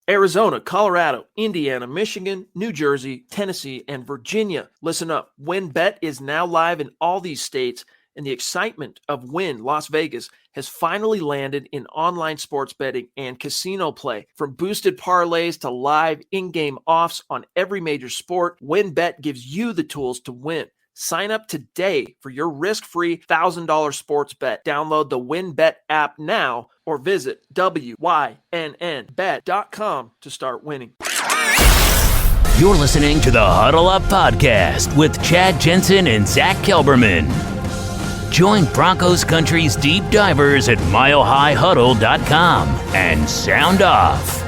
Arizona, Colorado, Indiana, Michigan, New Jersey, Tennessee, and Virginia. Listen up. WynnBET is now live in all these states, and the excitement of Wynn Las Vegas has finally landed in online sports betting and casino play. From boosted parlays to live in-game offs on every major sport, WynnBET gives you the tools to win. Sign up today for your risk-free $1,000 sports bet. Download the WynnBET app now or visit wynnbet.com to start winning. You're listening to the Huddle Up Podcast with Chad Jensen and Zach Kelberman. Join Broncos Country's deep divers at milehighhuddle.com and sound off.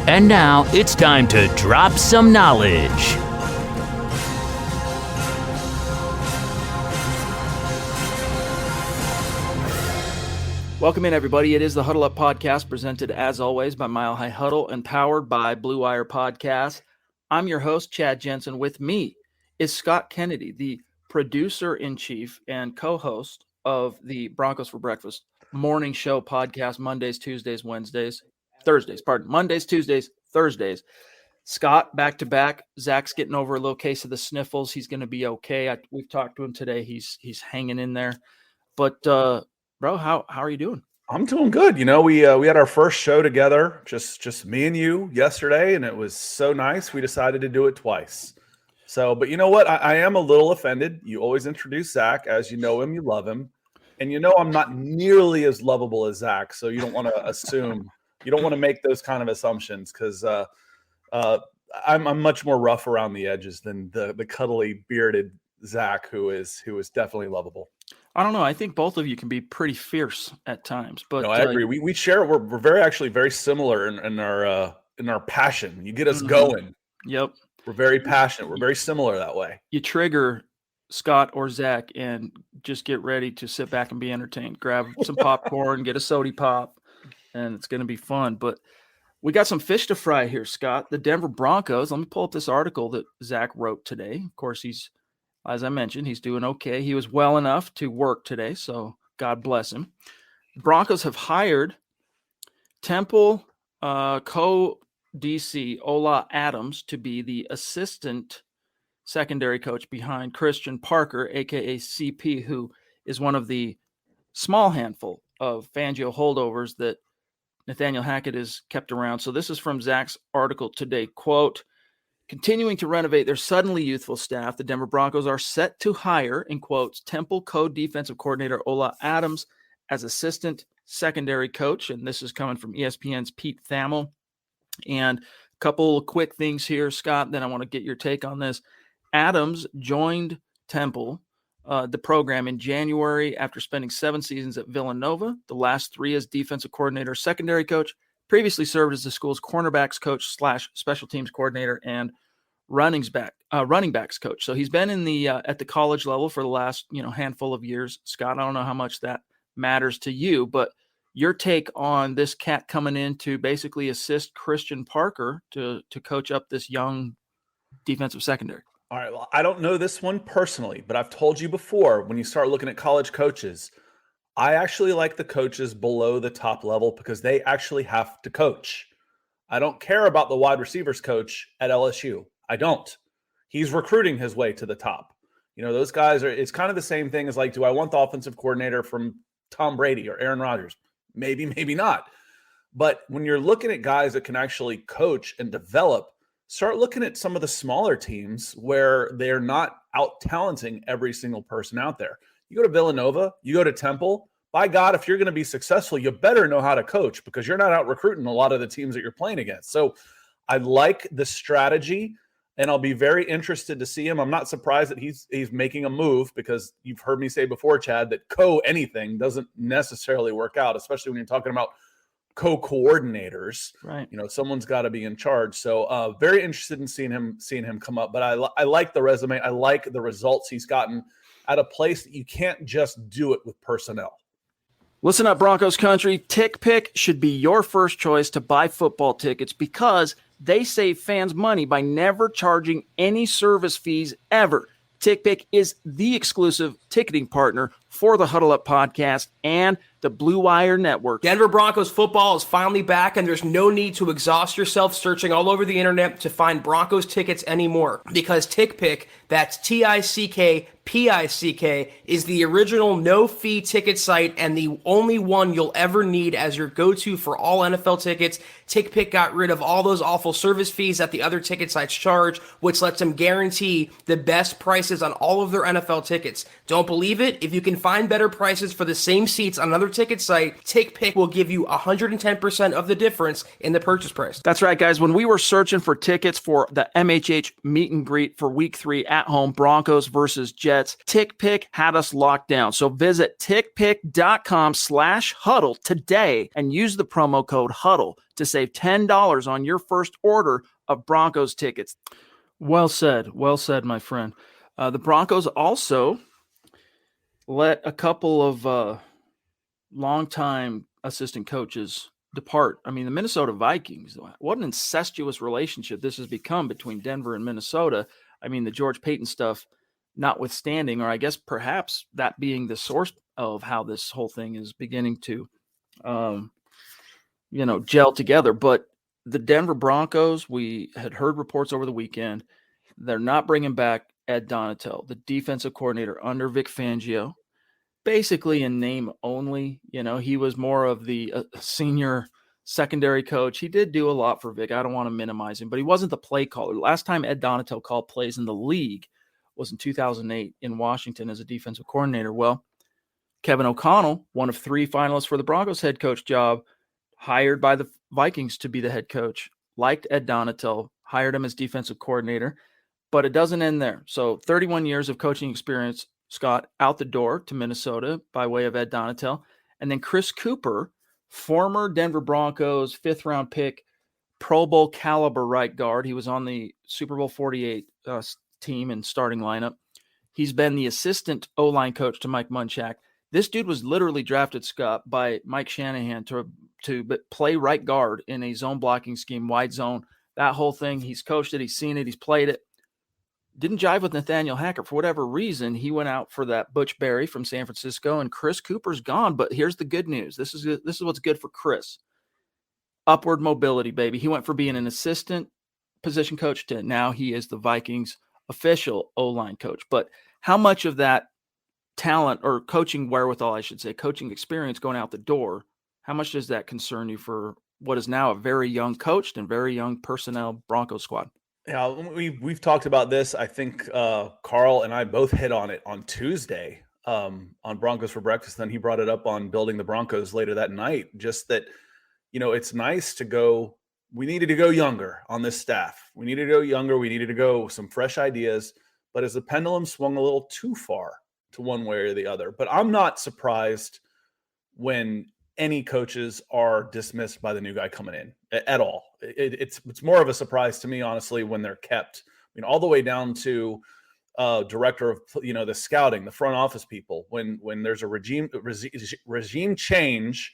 And now it's time to drop some knowledge. Welcome in, everybody. It is the Huddle Up Podcast, presented as always by Mile High Huddle and powered by Blue Wire Podcast. I'm your host, Chad Jensen. With me is Scott Kennedy, the producer-in-chief and co-host of the Broncos for Breakfast morning show podcast, Mondays, Tuesdays, Thursdays. Scott, back-to-back. Zach's getting over a little case of the sniffles. He's going to be okay. We've talked to him today. He's hanging in there. But, bro, how are you doing? I'm doing good. You know, we had our first show together, just me and you yesterday, and it was so nice. We decided to do it twice. So, but you know what? I am a little offended. You always introduce Zach as you know him, you love him. And you know I'm not nearly as lovable as Zach, so you don't want to assume. You don't want to make those kind of assumptions because I'm much more rough around the edges than the cuddly, bearded Zach, who is definitely lovable. I don't know. I think both of you can be pretty fierce at times. But no, I agree. We share. We're very similar in our passion. You get us going. Yep. We're very passionate. We're very similar that way. You trigger Scott or Zach and just get ready to sit back and be entertained. Grab some popcorn, get a soda pop, and it's going to be fun. But we got some fish to fry here, Scott. The Denver Broncos. Let me pull up this article that Zach wrote today. Of course, as I mentioned, he's doing okay. He was well enough to work today, so God bless him. Broncos have hired Temple co-DC Ola Adams to be the assistant secondary coach behind Christian Parker, a.k.a. CP, who is one of the small handful of Fangio holdovers that Nathaniel Hackett has kept around. So this is from Zach's article today. Quote, continuing to renovate their suddenly youthful staff, the Denver Broncos are set to hire, in quotes, Temple co-defensive coordinator Ola Adams as assistant secondary coach. And this is coming from ESPN's Pete Thamel. And a couple of quick things here, Scott, then I want to get your take on this. Adams joined Temple, the program, in January after spending 7 seasons at Villanova, the last 3 as defensive coordinator, secondary coach. Previously served as the school's cornerbacks coach / special teams coordinator and running backs coach. So he's been in the at the college level for the last handful of years. Scott, I don't know how much that matters to you, but your take on this cat coming in to basically assist Christian Parker to coach up this young defensive secondary. All right. Well, I don't know this one personally, but I've told you before, when you start looking at college coaches, I actually like the coaches below the top level because they actually have to coach. I don't care about the wide receivers coach at LSU. I don't. He's recruiting his way to the top. Those guys it's kind of the same thing as do I want the offensive coordinator from Tom Brady or Aaron Rodgers? Maybe, maybe not. But when you're looking at guys that can actually coach and develop, start looking at some of the smaller teams where they're not out-talenting every single person out there. You go to Villanova, you go to Temple, by God, if you're going to be successful, you better know how to coach because you're not out recruiting a lot of the teams that you're playing against. So I like the strategy, and I'll be very interested to see him. I'm not surprised that he's making a move because you've heard me say before, Chad, that anything doesn't necessarily work out, especially when you're talking about co-coordinators. Right. Someone's got to be in charge. So very interested in seeing him come up. But I like the resume. I like the results he's gotten at a place that you can't just do it with personnel. Listen up, Broncos country. TickPick should be your first choice to buy football tickets because they save fans money by never charging any service fees ever. TickPick is the exclusive ticketing partner for the Huddle Up Podcast and the Blue Wire Network. Denver Broncos football is finally back, and there's no need to exhaust yourself searching all over the internet to find Broncos tickets anymore, because TickPick, that's TickPick, is the original no-fee ticket site and the only one you'll ever need as your go-to for all NFL tickets. TickPick got rid of all those awful service fees that the other ticket sites charge, which lets them guarantee the best prices on all of their NFL tickets. Don't believe it? If you can find better prices for the same seats on another ticket site, TickPick will give you 110% of the difference in the purchase price. That's right, guys. When we were searching for tickets for the MHH meet and greet for Week 3 at home, Broncos versus Jets, TickPick had us locked down. So visit tickpick.com/huddle today and use the promo code HUDDLE to save $10 on your first order of Broncos tickets. Well said, my friend. The Broncos also let a couple of longtime assistant coaches depart. I mean, the Minnesota Vikings, what an incestuous relationship this has become between Denver and Minnesota. I mean, the George Payton stuff notwithstanding, or I guess perhaps that being the source of how this whole thing is beginning to, gel together. But the Denver Broncos, we had heard reports over the weekend, they're not bringing back Ed Donatel, the defensive coordinator under Vic Fangio. Basically in name only. He was more of the senior secondary coach. He did do a lot for Vic. I don't want to minimize him, but he wasn't the play caller. Last time Ed Donatel called plays in the league was in 2008 in Washington as a defensive coordinator. Well, Kevin O'Connell, one of 3 finalists for the Broncos head coach job, hired by the Vikings to be the head coach, liked Ed Donatel, hired him as defensive coordinator, but it doesn't end there. So 31 years of coaching experience, Scott, out the door to Minnesota by way of Ed Donatel. And then Chris Cooper, former Denver Broncos 5th-round pick, Pro Bowl caliber right guard. He was on the Super Bowl 48 team and starting lineup. He's been the assistant O-line coach to Mike Munchak. This dude was literally drafted, Scott, by Mike Shanahan to play right guard in a zone blocking scheme, wide zone, that whole thing. He's coached it. He's seen it. He's played it. Didn't jive with Nathaniel Hackett. For whatever reason, he went out for that Butch Berry from San Francisco, and Chris Cooper's gone. But here's the good news. This is what's good for Chris. Upward mobility, baby. He went from being an assistant position coach to now he is the Vikings official O-line coach. But how much of that talent or coaching wherewithal, I should say, coaching experience going out the door, how much does that concern you for what is now a very young coached and very young personnel Broncos squad? Yeah, we've talked about this. I think Carl and I both hit on it on Tuesday on Broncos for Breakfast. Then he brought it up on Building the Broncos later that night. Just that, it's nice to go. We needed to go younger on this staff. We needed to go younger. We needed to go some fresh ideas. But as the pendulum swung a little too far to one way or the other. But I'm not surprised when any coaches are dismissed by the new guy coming in at all. It's more of a surprise to me, honestly, when they're kept. I mean, all the way down to director of the scouting, the front office people. When there's a regime change,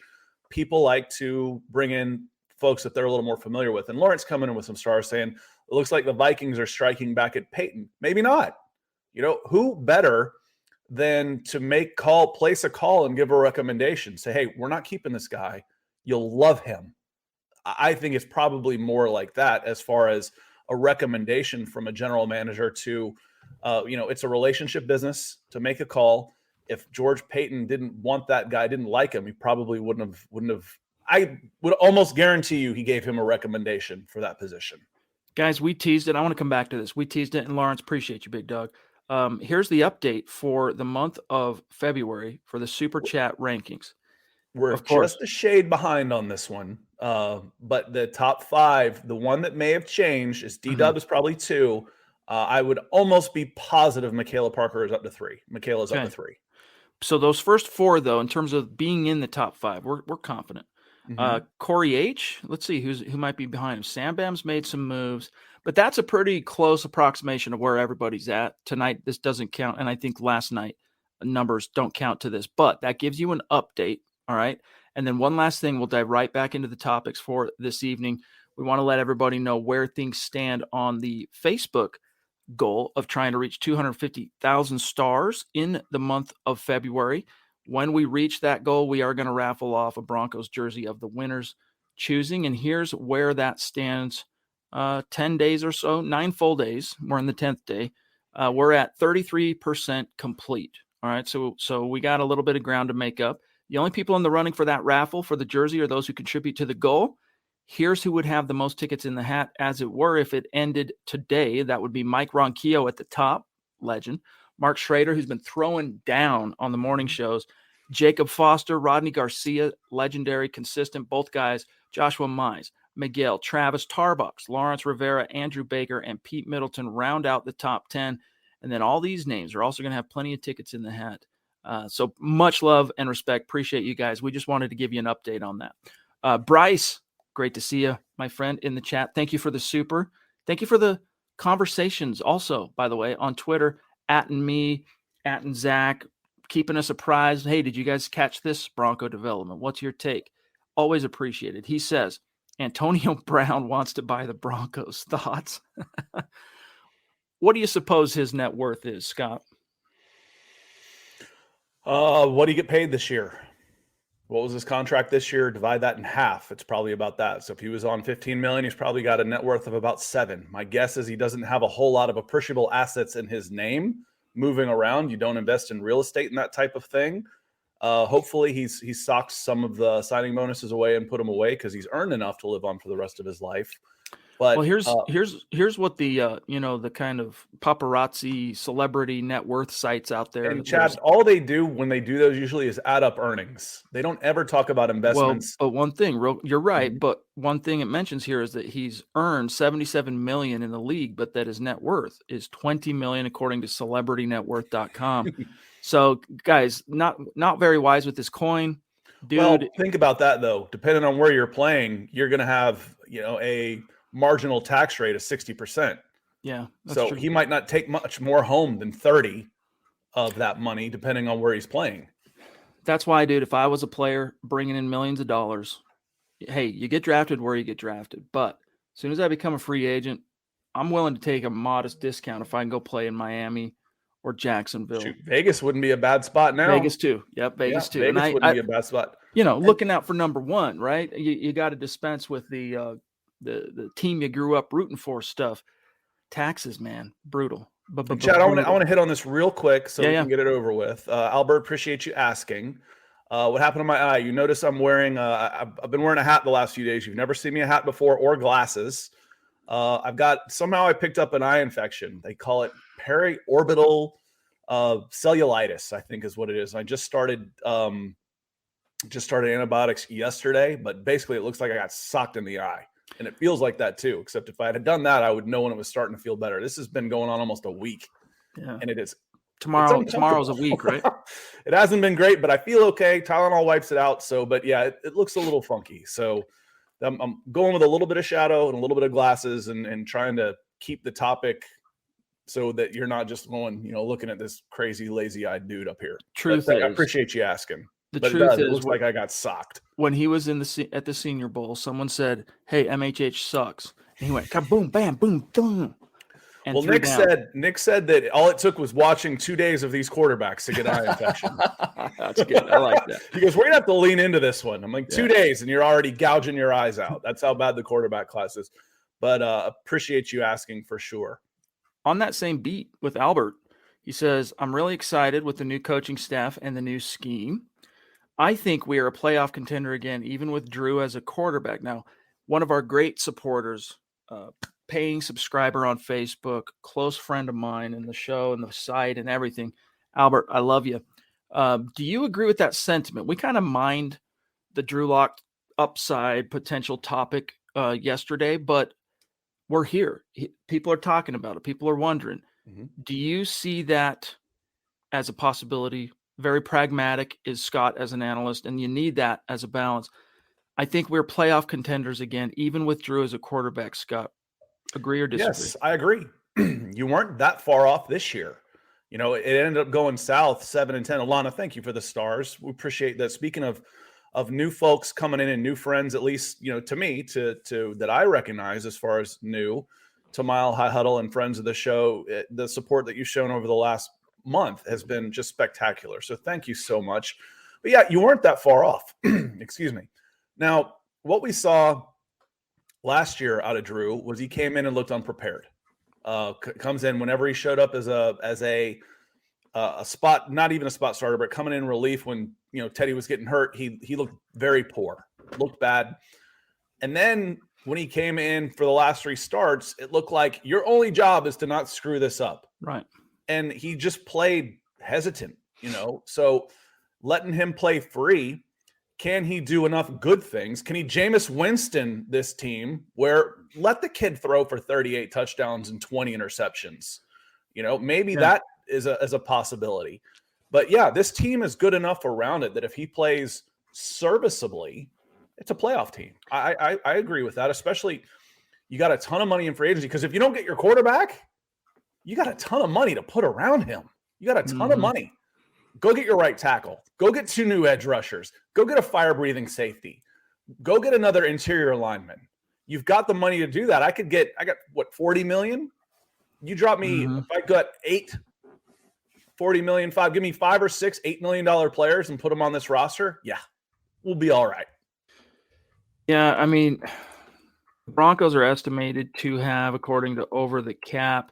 people like to bring in folks that they're a little more familiar with. And Lawrence coming in with some stars saying it looks like the Vikings are striking back at Peyton. Maybe not. Who better than to place a call and give a recommendation. Say, hey, we're not keeping this guy. You'll love him. I think it's probably more like that as far as a recommendation from a general manager to, it's a relationship business to make a call. If George Payton didn't want that guy, didn't like him, he probably wouldn't have. I would almost guarantee you he gave him a recommendation for that position. Guys, we teased it. I want to come back to this. We teased it, and Lawrence, appreciate you, big dog. Here's the update for the month of February for the Super Chat rankings. We're just a shade behind on this one. But the top 5, the one that may have changed is D-Dub is probably 2. I would almost be positive Michaela Parker is up to 3. Michaela's up to 3. So those first 4, though, in terms of being in the top 5, we're confident. Corey H., let's see who might be behind him. Sam Bam's made some moves, but that's a pretty close approximation of where everybody's at. Tonight, this doesn't count, and I think last night numbers don't count to this, but that gives you an update, all right? And then one last thing, we'll dive right back into the topics for this evening. We want to let everybody know where things stand on the Facebook goal of trying to reach 250,000 stars in the month of February. When we reach that goal, we are going to raffle off a Broncos jersey of the winner's choosing. And here's where that stands 10 days or so, 9 full days. We're in the 10th day. We're at 33% complete. All right. So we got a little bit of ground to make up. The only people in the running for that raffle for the jersey are those who contribute to the goal. Here's who would have the most tickets in the hat, as it were, if it ended today. That would be Mike Ronquillo at the top, legend. Mark Schrader, who's been throwing down on the morning shows. Jacob Foster, Rodney Garcia, legendary, consistent, both guys. Joshua Mize, Miguel, Travis Tarbucks, Lawrence Rivera, Andrew Baker, and Pete Middleton round out the top 10. And then all these names are also going to have plenty of tickets in the hat. So much love and respect. Appreciate you guys. We just wanted to give you an update on that. Bryce, great to see you, my friend, in the chat. Thank you for the super. Thank you for the conversations also, by the way, on Twitter, @me, @Zach, keeping us apprised. Hey, did you guys catch this Bronco development? What's your take? Always appreciated. He says, Antonio Brown wants to buy the Broncos. Thoughts? What do you suppose his net worth is, Scott? What do you get paid this year? What was his contract this year? Divide that in half. It's probably about that. So if he was on 15 million, he's probably got a net worth of about 7. My guess is he doesn't have a whole lot of appreciable assets in his name moving around. You don't invest in real estate and that type of thing. Hopefully he's socked some of the signing bonuses away and put them away because he's earned enough to live on for the rest of his life. But well, here's what the the kind of paparazzi celebrity net worth sites out there. And Chad, all they do when they do those usually is add up earnings. They don't ever talk about investments. Well, but one thing, you're right. But one thing it mentions here is that he's earned $77 million in the league, but that his net worth is $20 million according to CelebrityNetWorth.com. So, guys, not very wise with this coin, dude. Well, think about that though. Depending on where you're playing, you're going to have a marginal tax rate of 60%. Yeah. So true. he might not take much more home than 30 of that money, depending on where he's playing. That's why, dude, if I was a player bringing in millions of dollars, hey, you get drafted where you get drafted. But as soon as I become a free agent, I'm willing to take a modest discount if I can go play in Miami or Jacksonville. Shoot, Vegas wouldn't be a bad spot now. Vegas too. Yep, Vegas too. Vegas wouldn't be a bad spot. Looking out for number one, right? You got to dispense with the team you grew up rooting for stuff. Taxes, man, brutal. But Chad, I want to hit on this real quick so we can get it over with. Albert, appreciate you asking. What happened to my eye? You notice I'm wearing. I've been wearing a hat the last few days. You've never seen me a hat before or glasses. Somehow I picked up an eye infection. They call it periorbital cellulitis, I think is what it is. I just started antibiotics yesterday, but basically it looks like I got socked in the eye. And it feels like that too, except if I had done that, I would know when it was starting to feel better. This has been going on almost a week. Yeah. And it is tomorrow's a week, right? It hasn't been great, but I feel okay. Tylenol wipes it out. So, but yeah, it looks a little funky. So I'm going with a little bit of shadow and a little bit of glasses and trying to keep the topic so that you're not just going, looking at this crazy, lazy-eyed dude up here. I appreciate you asking. The truth is, it looks like I got socked. When he was at the Senior Bowl, someone said, "Hey, MHH sucks," and he went, "Kaboom, bam, boom, boom." And well, Nick said that all it took was watching 2 days of these quarterbacks to get eye infection. That's good. I like that. He goes, "We're gonna have to lean into this one." I'm like, 2 days, and you're already gouging your eyes out. That's how bad the quarterback class is. But appreciate you asking for sure. On that same beat with Albert, he says, "I'm really excited with the new coaching staff and the new scheme. I think we are a playoff contender again, even with Drew as a quarterback." Now, one of our great supporters, paying subscriber on Facebook, close friend of mine in the show and the site and everything, Albert, I love you. Do you agree with that sentiment? We kind of mined the Drew Lock upside potential topic yesterday, but we're here. People are talking about it. People are wondering. Mm-hmm. Do you see that as a possibility? Very pragmatic is Scott as an analyst, and you need that as a balance. I think we're playoff contenders again, even with Drew as a quarterback, Scott. Agree or disagree? Yes, I agree. You weren't that far off this year. It ended up going south 7-10. Alana, thank you for the stars. We appreciate that. Speaking of new folks coming in and new friends, at least, to me, to that I recognize as far as new, to Mile High Huddle and friends of the show. The support that you've shown over the last month has been just spectacular. So thank you so much. But yeah, you weren't that far off. Excuse me. Now, what we saw last year out of Drew was he came in and looked unprepared. Comes in whenever he showed up as a spot, not even a spot starter, but coming in relief when Teddy was getting hurt. He looked very poor, looked bad. And then when he came in for the last 3 starts, it looked like your only job is to not screw this up. Right. And he just played hesitant, So letting him play free, can he do enough good things? Can he Jameis Winston this team where let the kid throw for 38 touchdowns and 20 interceptions? Maybe that is a possibility. But yeah, this team is good enough around it that if he plays serviceably, it's a playoff team. I agree with that, especially you got a ton of money in free agency because if you don't get your quarterback, you got a ton of money to put around him. You got a ton of money. Go get your right tackle. Go get 2 new edge rushers. Go get a fire-breathing safety. Go get another interior lineman. You've got the money to do that. I got what, 40 million? You drop me, if I got 40 million, give me 5 or 6 $8 million players and put them on this roster. Yeah, we'll be all right. Yeah, I mean, the Broncos are estimated to have, according to Over the Cap,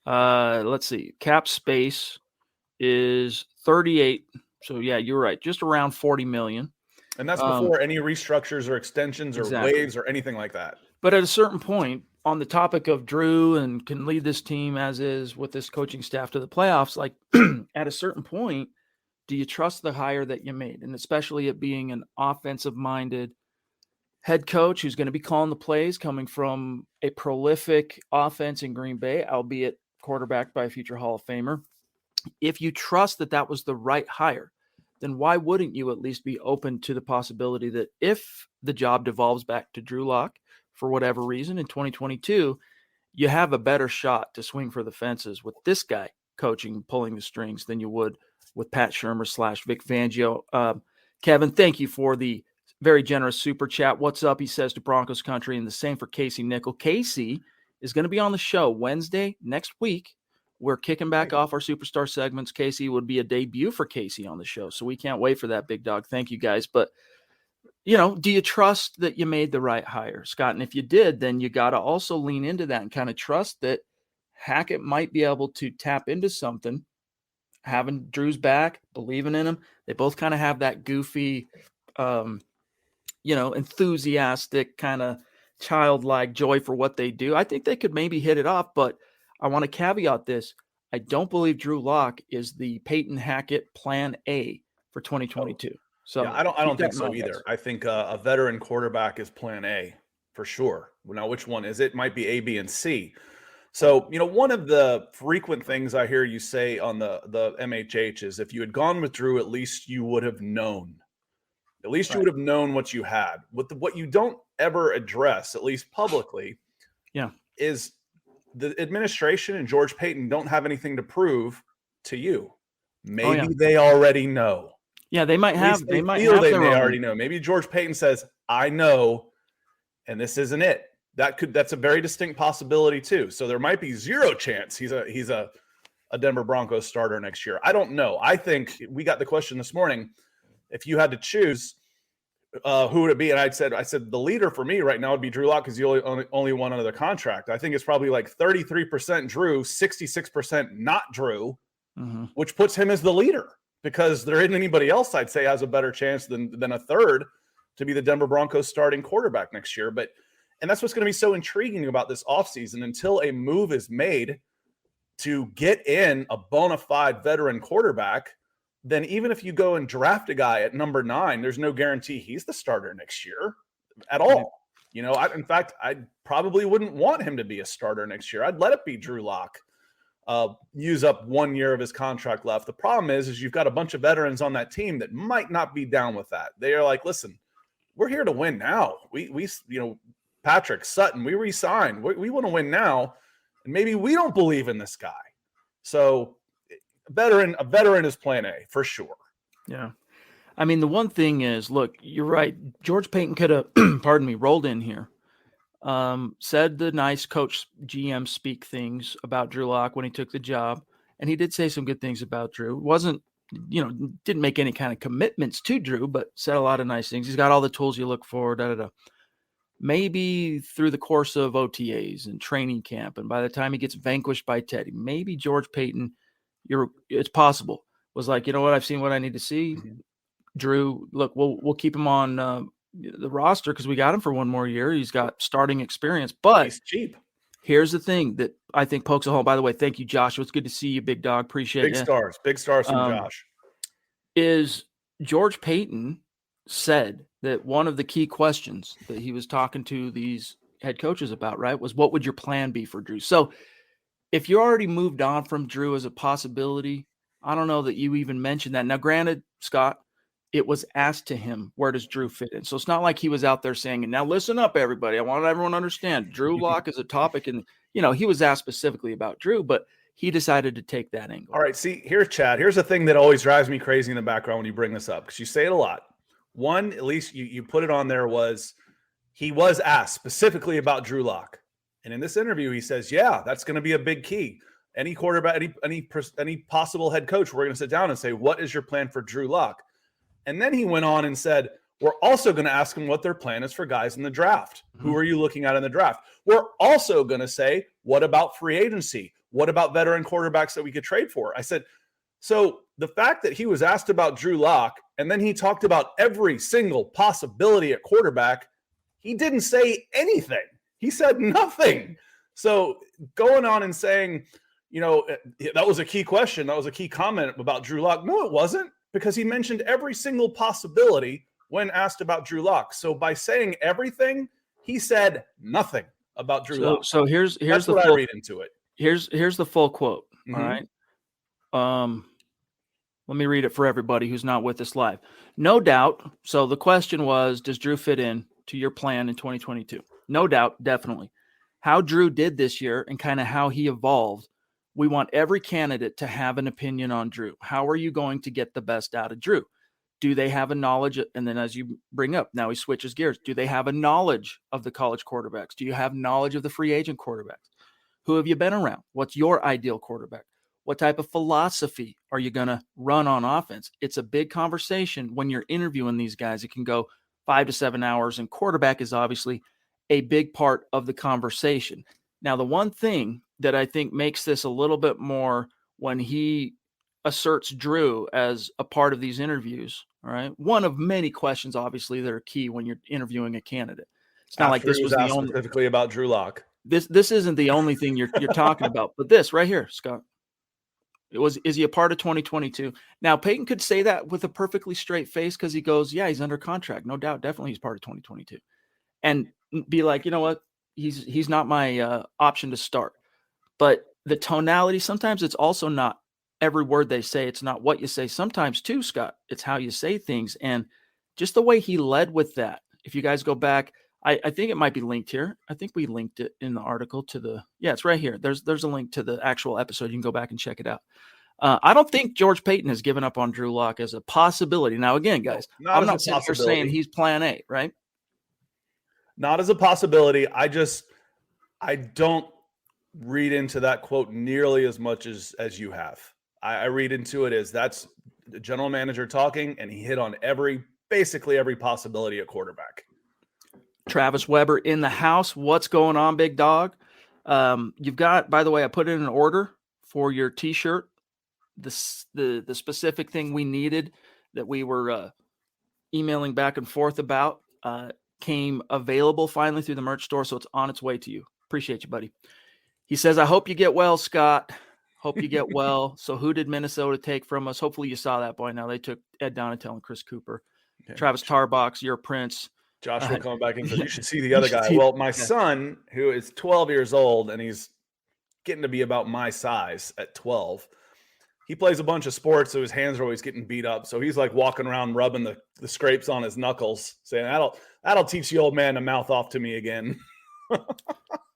let's see, cap space is 38. So yeah, you're right. Just around 40 million. And that's before any restructures or extensions or waves or anything like that. But at a certain point, on the topic of Drew and can lead this team as is with this coaching staff to the playoffs, like at a certain point, do you trust the hire that you made? And especially it being an offensive-minded head coach who's going to be calling the plays coming from a prolific offense in Green Bay, albeit quarterbacked by a future Hall of Famer. If you trust that that was the right hire, then why wouldn't you at least be open to the possibility that if the job devolves back to Drew Lock for whatever reason in 2022, you have a better shot to swing for the fences with this guy coaching, pulling the strings than you would with Pat Shurmur / Vic Fangio. Kevin, thank you for the very generous super chat. What's up? He says to Broncos country, and the same for Casey Nickel. Casey is going to be on the show Wednesday next week. We're kicking back off our superstar segments. Casey would be a debut for Casey on the show. So we can't wait for that, big dog. Thank you guys. But, do you trust that you made the right hire, Scott? And if you did, then you got to also lean into that and kind of trust that Hackett might be able to tap into something, having Drew's back, believing in him. They both kind of have that goofy, enthusiastic kind of childlike joy for what they do. I think they could maybe hit it off, but I want to caveat this. I don't believe Drew Lock is the Peyton Hackett plan A for 2022. So yeah, I don't think so either. I think a veteran quarterback is plan A for sure. Now, which one is it? Might be A, B, and C. So, one of the frequent things I hear you say on the MHH is if you had gone with Drew, at least you would have known. At least you would have known what you had. What you don't ever address, at least publicly, is the administration and George Payton don't have anything to prove to you. Maybe they already know. Yeah, they might have. They may already know. Maybe George Payton says, "I know, and this isn't it." That's a very distinct possibility too. So there might be zero chance he's a Denver Broncos starter next year. I don't know. I think we got the question this morning. If you had to choose, who would it be? And I said the leader for me right now would be Drew Lock because he only one under the contract. I think it's probably like 33% Drew, 66% not Drew, which puts him as the leader because there isn't anybody else I'd say has a better chance than a third to be the Denver Broncos starting quarterback next year. And that's what's going to be so intriguing about this offseason until a move is made to get in a bona fide veteran quarterback. Then even if you go and draft a guy at number 9, there's no guarantee he's the starter next year at all. In fact, I probably wouldn't want him to be a starter next year. I'd let it be Drew Lock. Use up 1 year of his contract left. The problem is you've got a bunch of veterans on that team that might not be down with that. They are like, listen, we're here to win now. We Patrick Sutton, we re-signed. We want to win now, and maybe we don't believe in this guy. So a veteran is plan A for sure. Yeah. I mean, the one thing is, look, you're right. George Payton could have, rolled in here said the nice coach GM speak things about Drew Lock when he took the job. And he did say some good things about Drew. Didn't make any kind of commitments to Drew, but said a lot of nice things. He's got all the tools you look for, Maybe through the course of OTAs and training camp, and by the time he gets vanquished by Teddy, maybe George Payton, it's possible, was like, you know what, I've seen what I need to see. Mm-hmm. Drew, look, we'll keep him on the roster because we got him for one more year. He's got starting experience, but he's cheap. Here's the thing that I think pokes a hole. By the way, thank you, Josh. It's good to see you, big dog. Appreciate it. Big stars from Josh. Is George Payton said that one of the key questions that he was talking to these head coaches about, right, was what would your plan be for Drew? So if you already moved on from Drew as a possibility, I don't know that you even mentioned that. Now, granted, Scott, it was asked to him, where does Drew fit in? So it's not like he was out there saying, and now listen up, everybody. I want everyone to understand Drew Lock is a topic. And, he was asked specifically about Drew, but he decided to take that angle. All right. See, here's Chad. Here's the thing that always drives me crazy in the background when you bring this up, because you say it a lot. One, at least you put it on there, was he was asked specifically about Drew Lock. And in this interview, he says, yeah, that's going to be a big key. Any quarterback, any possible head coach, we're going to sit down and say, what is your plan for Drew Lock? And then he went on and said, we're also going to ask them what their plan is for guys in the draft. Mm-hmm. Who are you looking at in the draft? We're also going to say, what about free agency? What about veteran quarterbacks that we could trade for? I said, so the fact that he was asked about Drew Lock and then he talked about every single possibility at quarterback, he didn't say anything. He said nothing. So going on and saying, that was a key question. That was a key comment about Drew Lock. No, it wasn't, because he mentioned every single possibility when asked about Drew Lock. So by saying everything, he said nothing about Drew Lock. So here's That's the what full, I read into it. Here's the full quote. Mm-hmm. All right. Let me read it for everybody who's not with us live. No doubt. So the question was, does Drew fit in to your plan in 2022? No doubt. Definitely. How Drew did this year and kind of how he evolved. We want every candidate to have an opinion on Drew. How are you going to get the best out of Drew? Do they have a knowledge? And then as you bring up, now he switches gears. Do they have a knowledge of the college quarterbacks? Do you have knowledge of the free agent quarterbacks? Who have you been around? What's your ideal quarterback? What type of philosophy are you going to run on offense? It's a big conversation when you're interviewing these guys. It can go 5 to 7 hours, and quarterback is obviously a big part of the conversation. Now, the one thing that I think makes this a little bit more when he asserts Drew as a part of these interviews, all right, one of many questions, obviously, that are key when you're interviewing a candidate. It's not like this was the only specifically about Drew Lock. This isn't the only thing you're talking about, but this right here, Scott. Is he a part of 2022? Now, Payton could say that with a perfectly straight face because he goes, yeah, he's under contract. No doubt. Definitely he's part of 2022. And be like, you know what? He's not my option to start. But the tonality, sometimes it's also not every word they say. It's not what you say. Sometimes too, Scott, it's how you say things. And just the way he led with that. If you guys go back, I think it might be linked here. I think we linked it in the article to it's right here. There's a link to the actual episode. You can go back and check it out. I don't think George Payton has given up on Drew Lock as a possibility. Now, again, guys, I'm not sitting here saying he's plan A, right? Not as a possibility. I don't read into that quote nearly as much as you have. I read into it as that's the general manager talking, and he hit on basically every possibility at quarterback. Travis Weber in the house. What's going on, big dog? You've got, by the way, I put in an order for your t-shirt. The specific thing we needed that we were emailing back and forth about came available finally through the merch store, so it's on its way to you. Appreciate you, buddy. He says, I hope you get well, Scott. Hope you get well. So who did Minnesota take from us? Hopefully you saw that by now. They took Ed Donatel and Chris Cooper. Okay. Travis Tarbox, you're a prince. Joshua coming back in. You should see the other guy. Well, my son, who is 12 years old, and he's getting to be about my size at 12, he plays a bunch of sports, so his hands are always getting beat up. So he's like walking around rubbing the scrapes on his knuckles, saying, that'll teach the old man to mouth off to me again.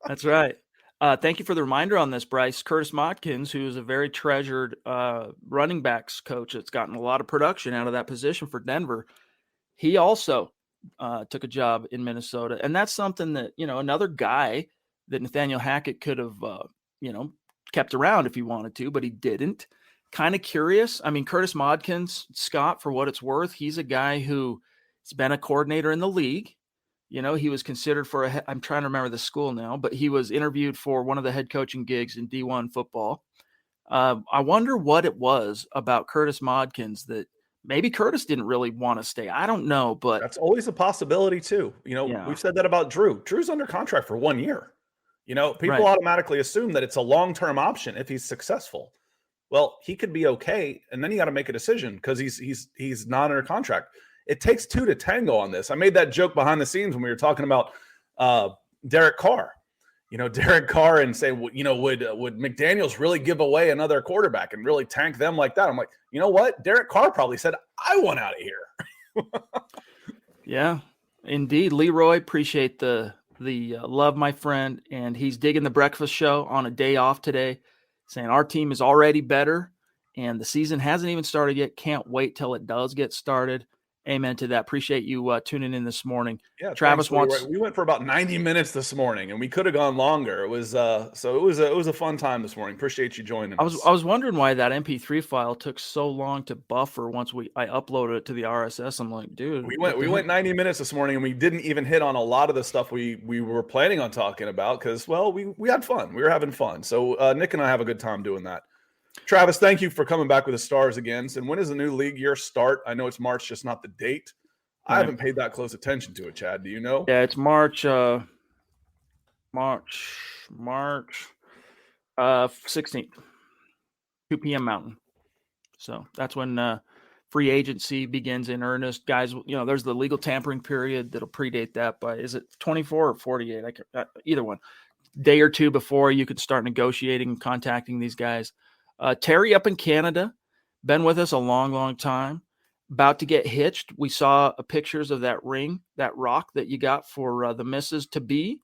That's right. Thank you for the reminder on this, Bryce. Curtis Motkins, who is a very treasured running backs coach that's gotten a lot of production out of that position for Denver. He also took a job in Minnesota. And that's something that, another guy that Nathaniel Hackett could have, kept around if he wanted to, but he didn't. Kind of curious. I mean, Curtis Motkins, Scott, for what it's worth, he's a guy who's been a coordinator in the league. He was considered for I'm trying to remember the school now, but he was interviewed for one of the head coaching gigs in D1 football. I wonder what it was about Curtis Motkins that maybe Curtis didn't really want to stay. I don't know, but that's always a possibility too. We've said that about Drew. Drew's under contract for 1 year. People automatically assume that it's a long-term option if he's successful. Well, he could be okay, and then you got to make a decision because he's not under contract. It takes two to tango on this. I made that joke behind the scenes when we were talking about Derek Carr. Derek Carr and say, would McDaniels really give away another quarterback and really tank them like that? I'm like, you know what? Derek Carr probably said, I want out of here. Yeah, indeed. Leroy, appreciate the love, my friend. And he's digging the breakfast show on a day off today, saying our team is already better and the season hasn't even started yet. Can't wait till it does get started. Amen to that. Appreciate you tuning in this morning. Yeah, Travis thanks. We went for about 90 minutes this morning, and we could have gone longer. It was a fun time this morning. Appreciate you joining us. I was wondering why that MP3 file took so long to buffer once I uploaded it to the RSS. I'm like, dude, we went 90 minutes this morning, and we didn't even hit on a lot of the stuff we were planning on talking about because, well, we had fun. We were having fun. So Nick and I have a good time doing that. Travis, thank you for coming back with the Stars again. And when does the new league year start? I know it's March, just not the date. I haven't paid that close attention to it, Chad. Do you know? Yeah, it's March 16th, 2 p.m. Mountain. So that's when free agency begins in earnest. Guys, there's the legal tampering period that'll predate that by, is it 24 or 48? Either one. Day or two before you could start negotiating and contacting these guys. Terry up in Canada, been with us a long, long time. About to get hitched. We saw pictures of that ring, that rock that you got for the missus to be.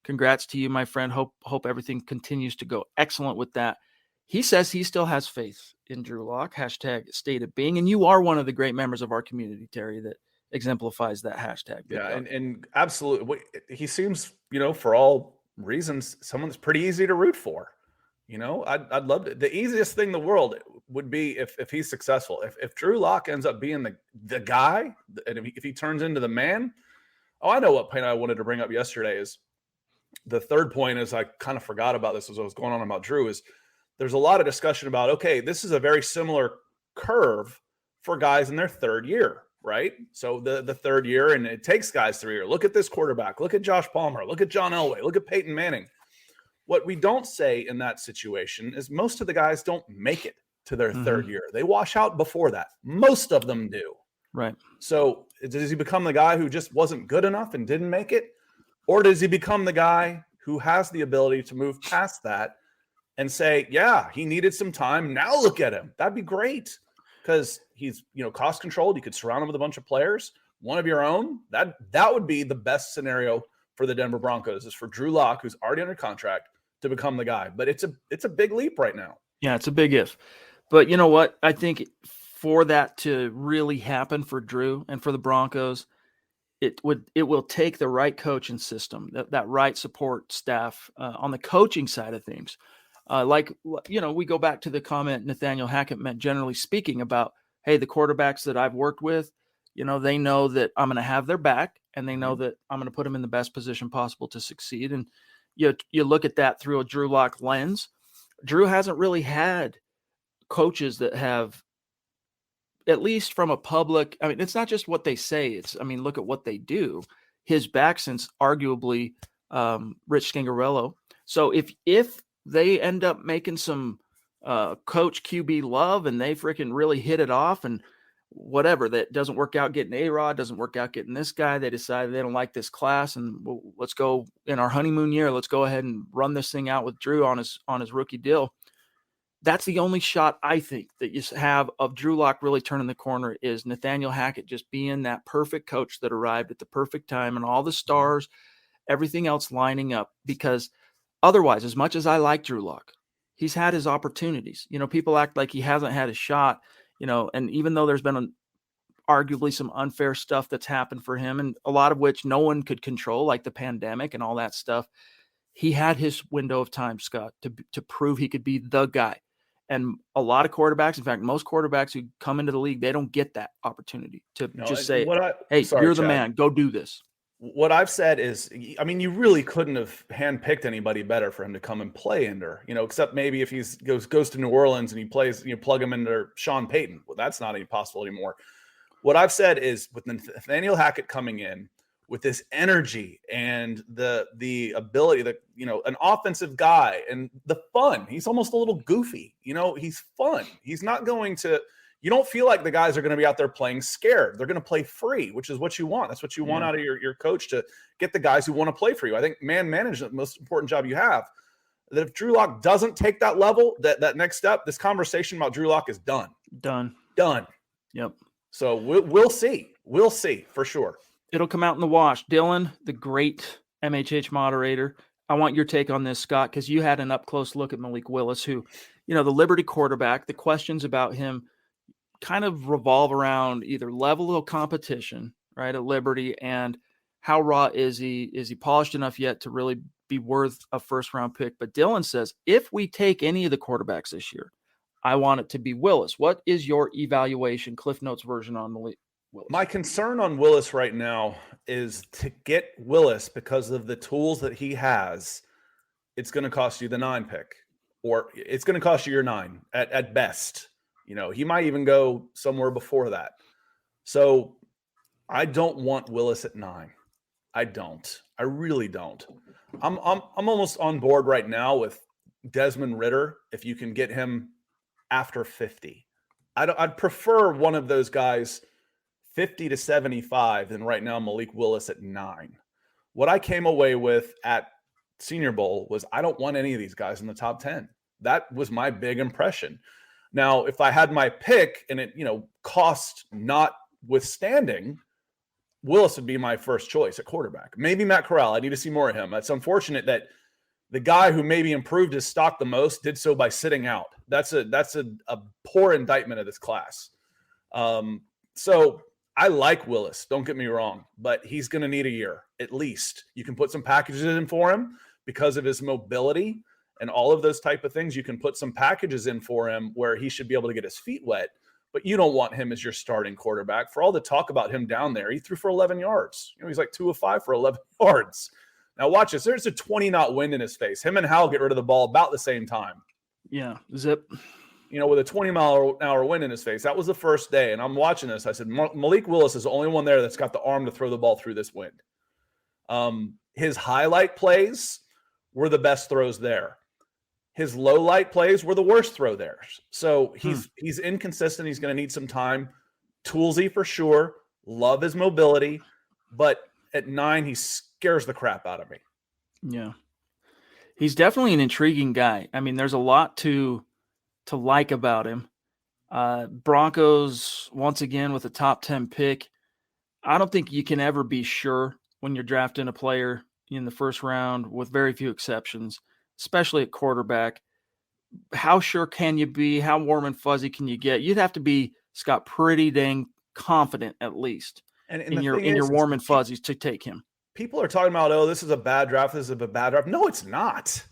Congrats to you, my friend. Hope everything continues to go excellent with that. He says he still has faith in Drew Lock. # state of being. And you are one of the great members of our community, Terry, that exemplifies that hashtag. Yeah, and absolutely. He seems, for all reasons, someone that's pretty easy to root for. I'd love to. The easiest thing in the world would be if he's successful. If Drew Lock ends up being the guy, and if he turns into the man. Oh, I know what point I wanted to bring up yesterday is the third point is I kind of forgot about this as I was going on about Drew is there's a lot of discussion about, okay, this is a very similar curve for guys in their third year, right? So the third year, and it takes guys 3 years. Look at this quarterback. Look at Josh Palmer. Look at John Elway. Look at Peyton Manning. What we don't say in that situation is most of the guys don't make it to their third year. They wash out before that. Most of them do. Right. So does he become the guy who just wasn't good enough and didn't make it? Or does he become the guy who has the ability to move past that and say, yeah, he needed some time. Now look at him. That'd be great because he's, cost controlled. You could surround him with a bunch of players, one of your own. That would be the best scenario for the Denver Broncos is for Drew Lock, who's already under contract, to become the guy. But it's a big leap right now. Yeah, it's a big if. But you know what? I think for that to really happen for Drew and for the Broncos, it will take the right coaching system, that right support staff on the coaching side of things. We go back to the comment Nathaniel Hackett meant, generally speaking, about, hey, the quarterbacks that I've worked with, they know that I'm going to have their back and they know that I'm going to put them in the best position possible to succeed. And you look at that through a Drew Lock lens. Drew hasn't really had coaches that have, at least from a public, it's not just what they say. Look at what they do. His back since arguably Rich Scangarello. So if they end up making some coach QB love and they freaking really hit it off and whatever, that doesn't work out getting A-Rod, doesn't work out getting this guy, they decided they don't like this class and let's go in our honeymoon year, let's go ahead and run this thing out with Drew on his rookie deal. That's the only shot I think that you have of Drew Lock really turning the corner is Nathaniel Hackett just being that perfect coach that arrived at the perfect time and all the stars, everything else lining up. Because otherwise, as much as I like Drew Lock, he's had his opportunities. People act like he hasn't had a shot, and even though there's been arguably some unfair stuff that's happened for him, and a lot of which no one could control, like the pandemic and all that stuff. He had his window of time, Scott, to prove he could be the guy. And a lot of quarterbacks, in fact, most quarterbacks who come into the league, they don't get that opportunity to just say, hey, you're the man, go do this. What I've said is, I mean, you really couldn't have handpicked anybody better for him to come and play under, except maybe if he goes to New Orleans and he plays, plug him into Sean Payton. Well, that's not any possible anymore. What I've said is with Nathaniel Hackett coming in with this energy and the ability that, an offensive guy and the fun, he's almost a little goofy, he's fun. He's not going to, you don't feel like the guys are going to be out there playing scared. They're going to play free, which is what you want. That's what you want out of your coach, to get the guys who want to play for you. I think man management, the most important job you have. That if Drew Lock doesn't take that level, that next step, this conversation about Drew Lock is done. Done. Yep. So we'll see. We'll see for sure. It'll come out in the wash. Dylan, the great MHH moderator, I want your take on this, Scott, because you had an up-close look at Malik Willis, who, the Liberty quarterback, the questions about him kind of revolve around either level of competition, right, at Liberty, and how raw is he? Is he polished enough yet to really be worth a first-round pick? But Dylan says, if we take any of the quarterbacks this year, I want it to be Willis. What is your evaluation, Cliff Notes version on Malik Willis? My concern on Willis right now is to get Willis, because of the tools that he has, it's going to cost you the 9 pick, or it's going to cost you your 9 at best. He might even go somewhere before that. So I don't want Willis at 9. I don't. I really don't. I'm almost on board right now with Desmond Ridder if you can get him after 50. I'd prefer one of those guys 50 to 75 than right now Malik Willis at 9. What I came away with at Senior Bowl was I don't want any of these guys in the top 10. That was my big impression. Now, if I had my pick and it, cost notwithstanding, Willis would be my first choice at quarterback. Maybe Matt Corral. I need to see more of him. It's unfortunate that the guy who maybe improved his stock the most did so by sitting out. That's a poor indictment of this class. So I like Willis. Don't get me wrong, but he's going to need a year at least. You can put some packages in for him because of his mobility and all of those type of things. You can put some packages in for him where he should be able to get his feet wet, but you don't want him as your starting quarterback. For all the talk about him down there, he threw for 11 yards. He's like 2 of 5 for 11 yards. Now watch this. There's a 20-knot wind in his face. Him and Howell get rid of the ball about the same time. Yeah, zip. With a 20-mile-an-hour wind in his face. That was the first day, and I'm watching this. I said, Malik Willis is the only one there that's got the arm to throw the ball through this wind. His highlight plays were the best throws there. His low light plays were the worst throw there. So he's inconsistent. He's going to need some time. Toolsy for sure. Love his mobility. But at 9, he scares the crap out of me. Yeah. He's definitely an intriguing guy. I mean, there's a lot to like about him. Broncos, once again, with a top 10 pick. I don't think you can ever be sure when you're drafting a player in the first round, with very few exceptions, especially at quarterback. How sure can you be? How warm and fuzzy can you get? You'd have to be, Scott, pretty dang confident at least in your warm and fuzzies to take him. People are talking about, this is a bad draft. This is a bad draft. No, it's not.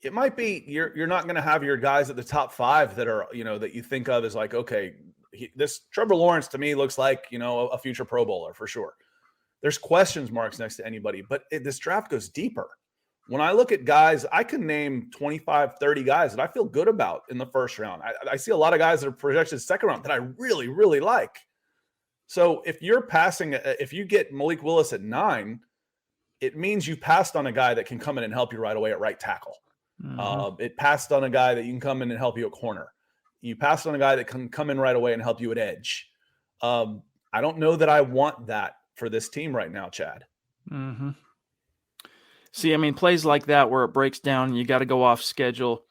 It might be you're not going to have your guys at the top 5 that are, that you think of as like, okay, this Trevor Lawrence to me looks like, a future Pro Bowler for sure. There's questions marks next to anybody, but this draft goes deeper. When I look at guys, I can name 25, 30 guys that I feel good about in the first round. I see a lot of guys that are projected second round that I really, really like. So if you get Malik Willis at 9, it means you passed on a guy that can come in and help you right away at right tackle. Mm-hmm. It passed on a guy that you can come in and help you at corner. You passed on a guy that can come in right away and help you at edge. I don't know that I want that for this team right now, Chad. Mm-hmm. See, I mean, plays like that where it breaks down and you got to go off schedule.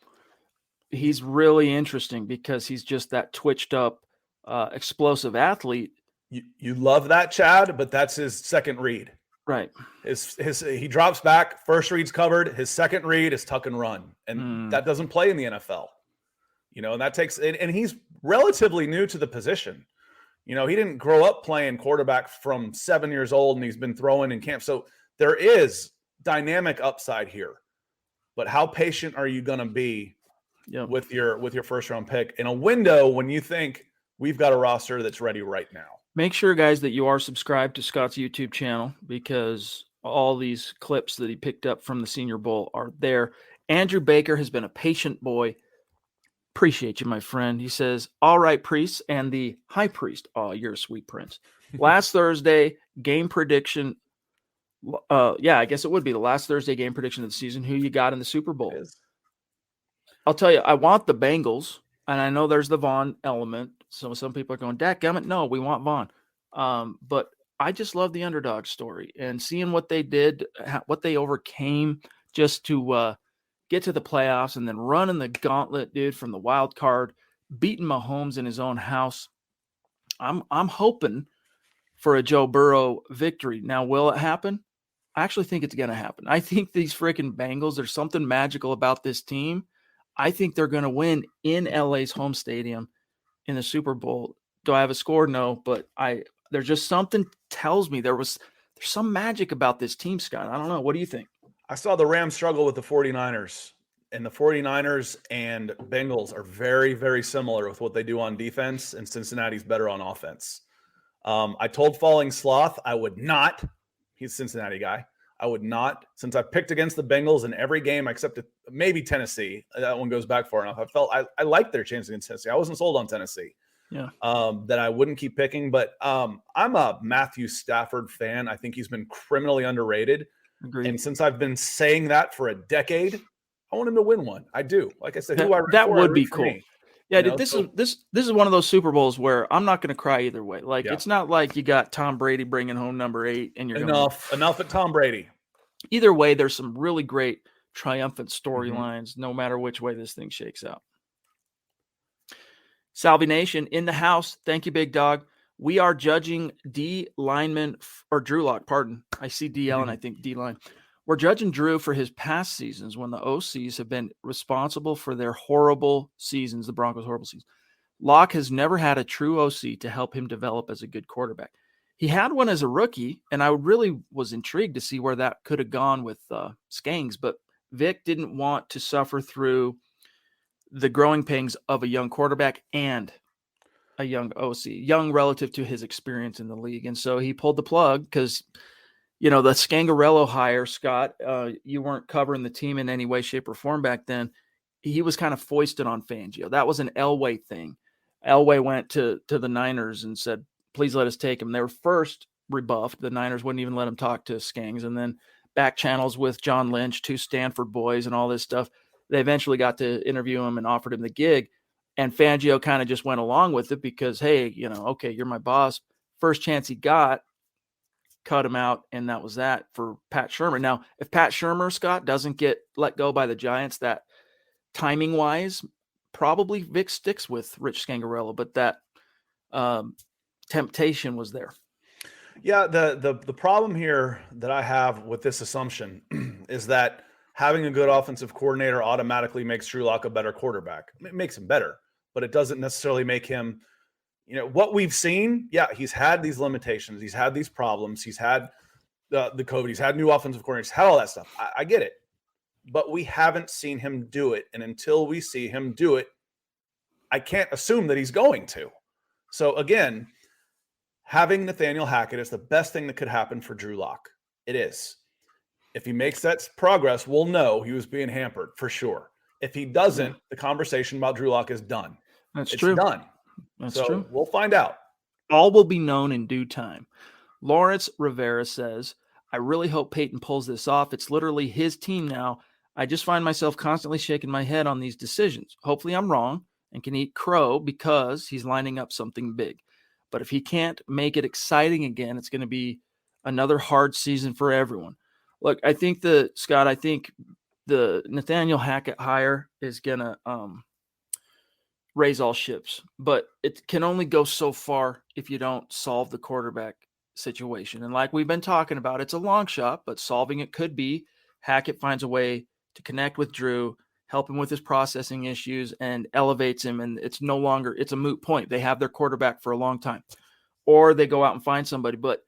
He's really interesting because he's just that twitched up, explosive athlete. You love that, Chad, but that's his second read. Right. He drops back, first read's covered, his second read is tuck and run. And that doesn't play in the NFL. And that takes, and he's relatively new to the position. He didn't grow up playing quarterback from 7 years old, and he's been throwing in camp. So there is dynamic upside here. But how patient are you going to be with your first round pick in a window when you think we've got a roster that's ready right now? Make sure, guys, that you are subscribed to Scott's YouTube channel, because all these clips that he picked up from the Senior Bowl are there. Andrew Baker has been a patient boy. Appreciate you, my friend. He says, all right, priests and the high priest. Oh, you're a sweet prince. Last Thursday, game prediction. I guess it would be the last Thursday game prediction of the season. Who you got in the Super Bowl? I'll tell you, I want the Bengals, and I know there's the Vaughn element. So some people are going, dadgummit, no, we want Vaughn. But I just love the underdog story and seeing what they did, what they overcame just to get to the playoffs, and then running the gauntlet, dude, from the wild card, beating Mahomes in his own house. I'm hoping for a Joe Burrow victory. Now, will it happen? I actually think it's going to happen. I think these freaking Bengals, there's something magical about this team. I think they're going to win in LA's home stadium in the Super Bowl. Do I have a score? No, but there's just something tells me there's some magic about this team, Scott. I don't know. What do you think? I saw the Rams struggle with the 49ers, and the 49ers and Bengals are very, very similar with what they do on defense, and Cincinnati's better on offense. I told Falling Sloth I would not. He's a Cincinnati guy. I would not, since I've picked against the Bengals in every game except maybe Tennessee. That one goes back far enough. I liked their chance against Tennessee. I wasn't sold on Tennessee. Yeah. That I wouldn't keep picking, but I'm a Matthew Stafford fan. I think he's been criminally underrated. Agreed. And since I've been saying that for a decade, I want him to win one. I do. Like I said, that would be cool. Me. Yeah, dude, this is one of those Super Bowls where I'm not going to cry either way. Like, It's not like you got Tom Brady bringing home number 8 and you're enough at Tom Brady. Either way, there's some really great triumphant storylines, no matter which way this thing shakes out. Salvi Nation in the house. Thank you, big dog. We are judging D lineman or Drew Lock. Pardon. I see DL and I think D line. We're judging Drew for his past seasons when the OCs have been responsible for their horrible seasons, the Broncos' horrible season. Locke has never had a true OC to help him develop as a good quarterback. He had one as a rookie, and I really was intrigued to see where that could have gone with Skangs, but Vic didn't want to suffer through the growing pains of a young quarterback and a young OC, young relative to his experience in the league. And so he pulled the plug because, the Scangarello hire, Scott, you weren't covering the team in any way, shape, or form back then. He was kind of foisted on Fangio. That was an Elway thing. Elway went to the Niners and said, please let us take him. They were first rebuffed. The Niners wouldn't even let him talk to Skangs. And then back channels with John Lynch, 2 Stanford boys and all this stuff. They eventually got to interview him and offered him the gig. And Fangio kind of just went along with it because, hey, okay, you're my boss. First chance he got, cut him out, and that was that for Pat Shurmur. Now, if Pat Shurmur, Scott, doesn't get let go by the Giants, that timing-wise, probably Vic sticks with Rich Scangarello, but that temptation was there. Yeah, the problem here that I have with this assumption is that having a good offensive coordinator automatically makes Drew Lock a better quarterback. It makes him better, but it doesn't necessarily make him, what we've seen. Yeah, he's had these limitations. He's had these problems. He's had the COVID. He's had new offensive coordinators. He's had all that stuff. I get it, but we haven't seen him do it. And until we see him do it, I can't assume that he's going to. So again, having Nathaniel Hackett is the best thing that could happen for Drew Lock. It is. If he makes that progress, we'll know he was being hampered for sure. If he doesn't, the conversation about Drew Lock is done. It's true. True. Done. That's true. We'll find out. All will be known in due time. Lawrence Rivera says, I really hope Peyton pulls this off. It's literally his team now. I just find myself constantly shaking my head on these decisions. Hopefully I'm wrong and can eat crow because he's lining up something big. But if he can't make it exciting again, it's going to be another hard season for everyone. Look, I think the Nathaniel Hackett hire is going to raise all ships, but it can only go so far if you don't solve the quarterback situation. And like we've been talking about, it's a long shot, but solving it could be Hackett finds a way to connect with Drew, help him with his processing issues, and elevates him. And it's a moot point. They have their quarterback for a long time. or they go out and find somebody, but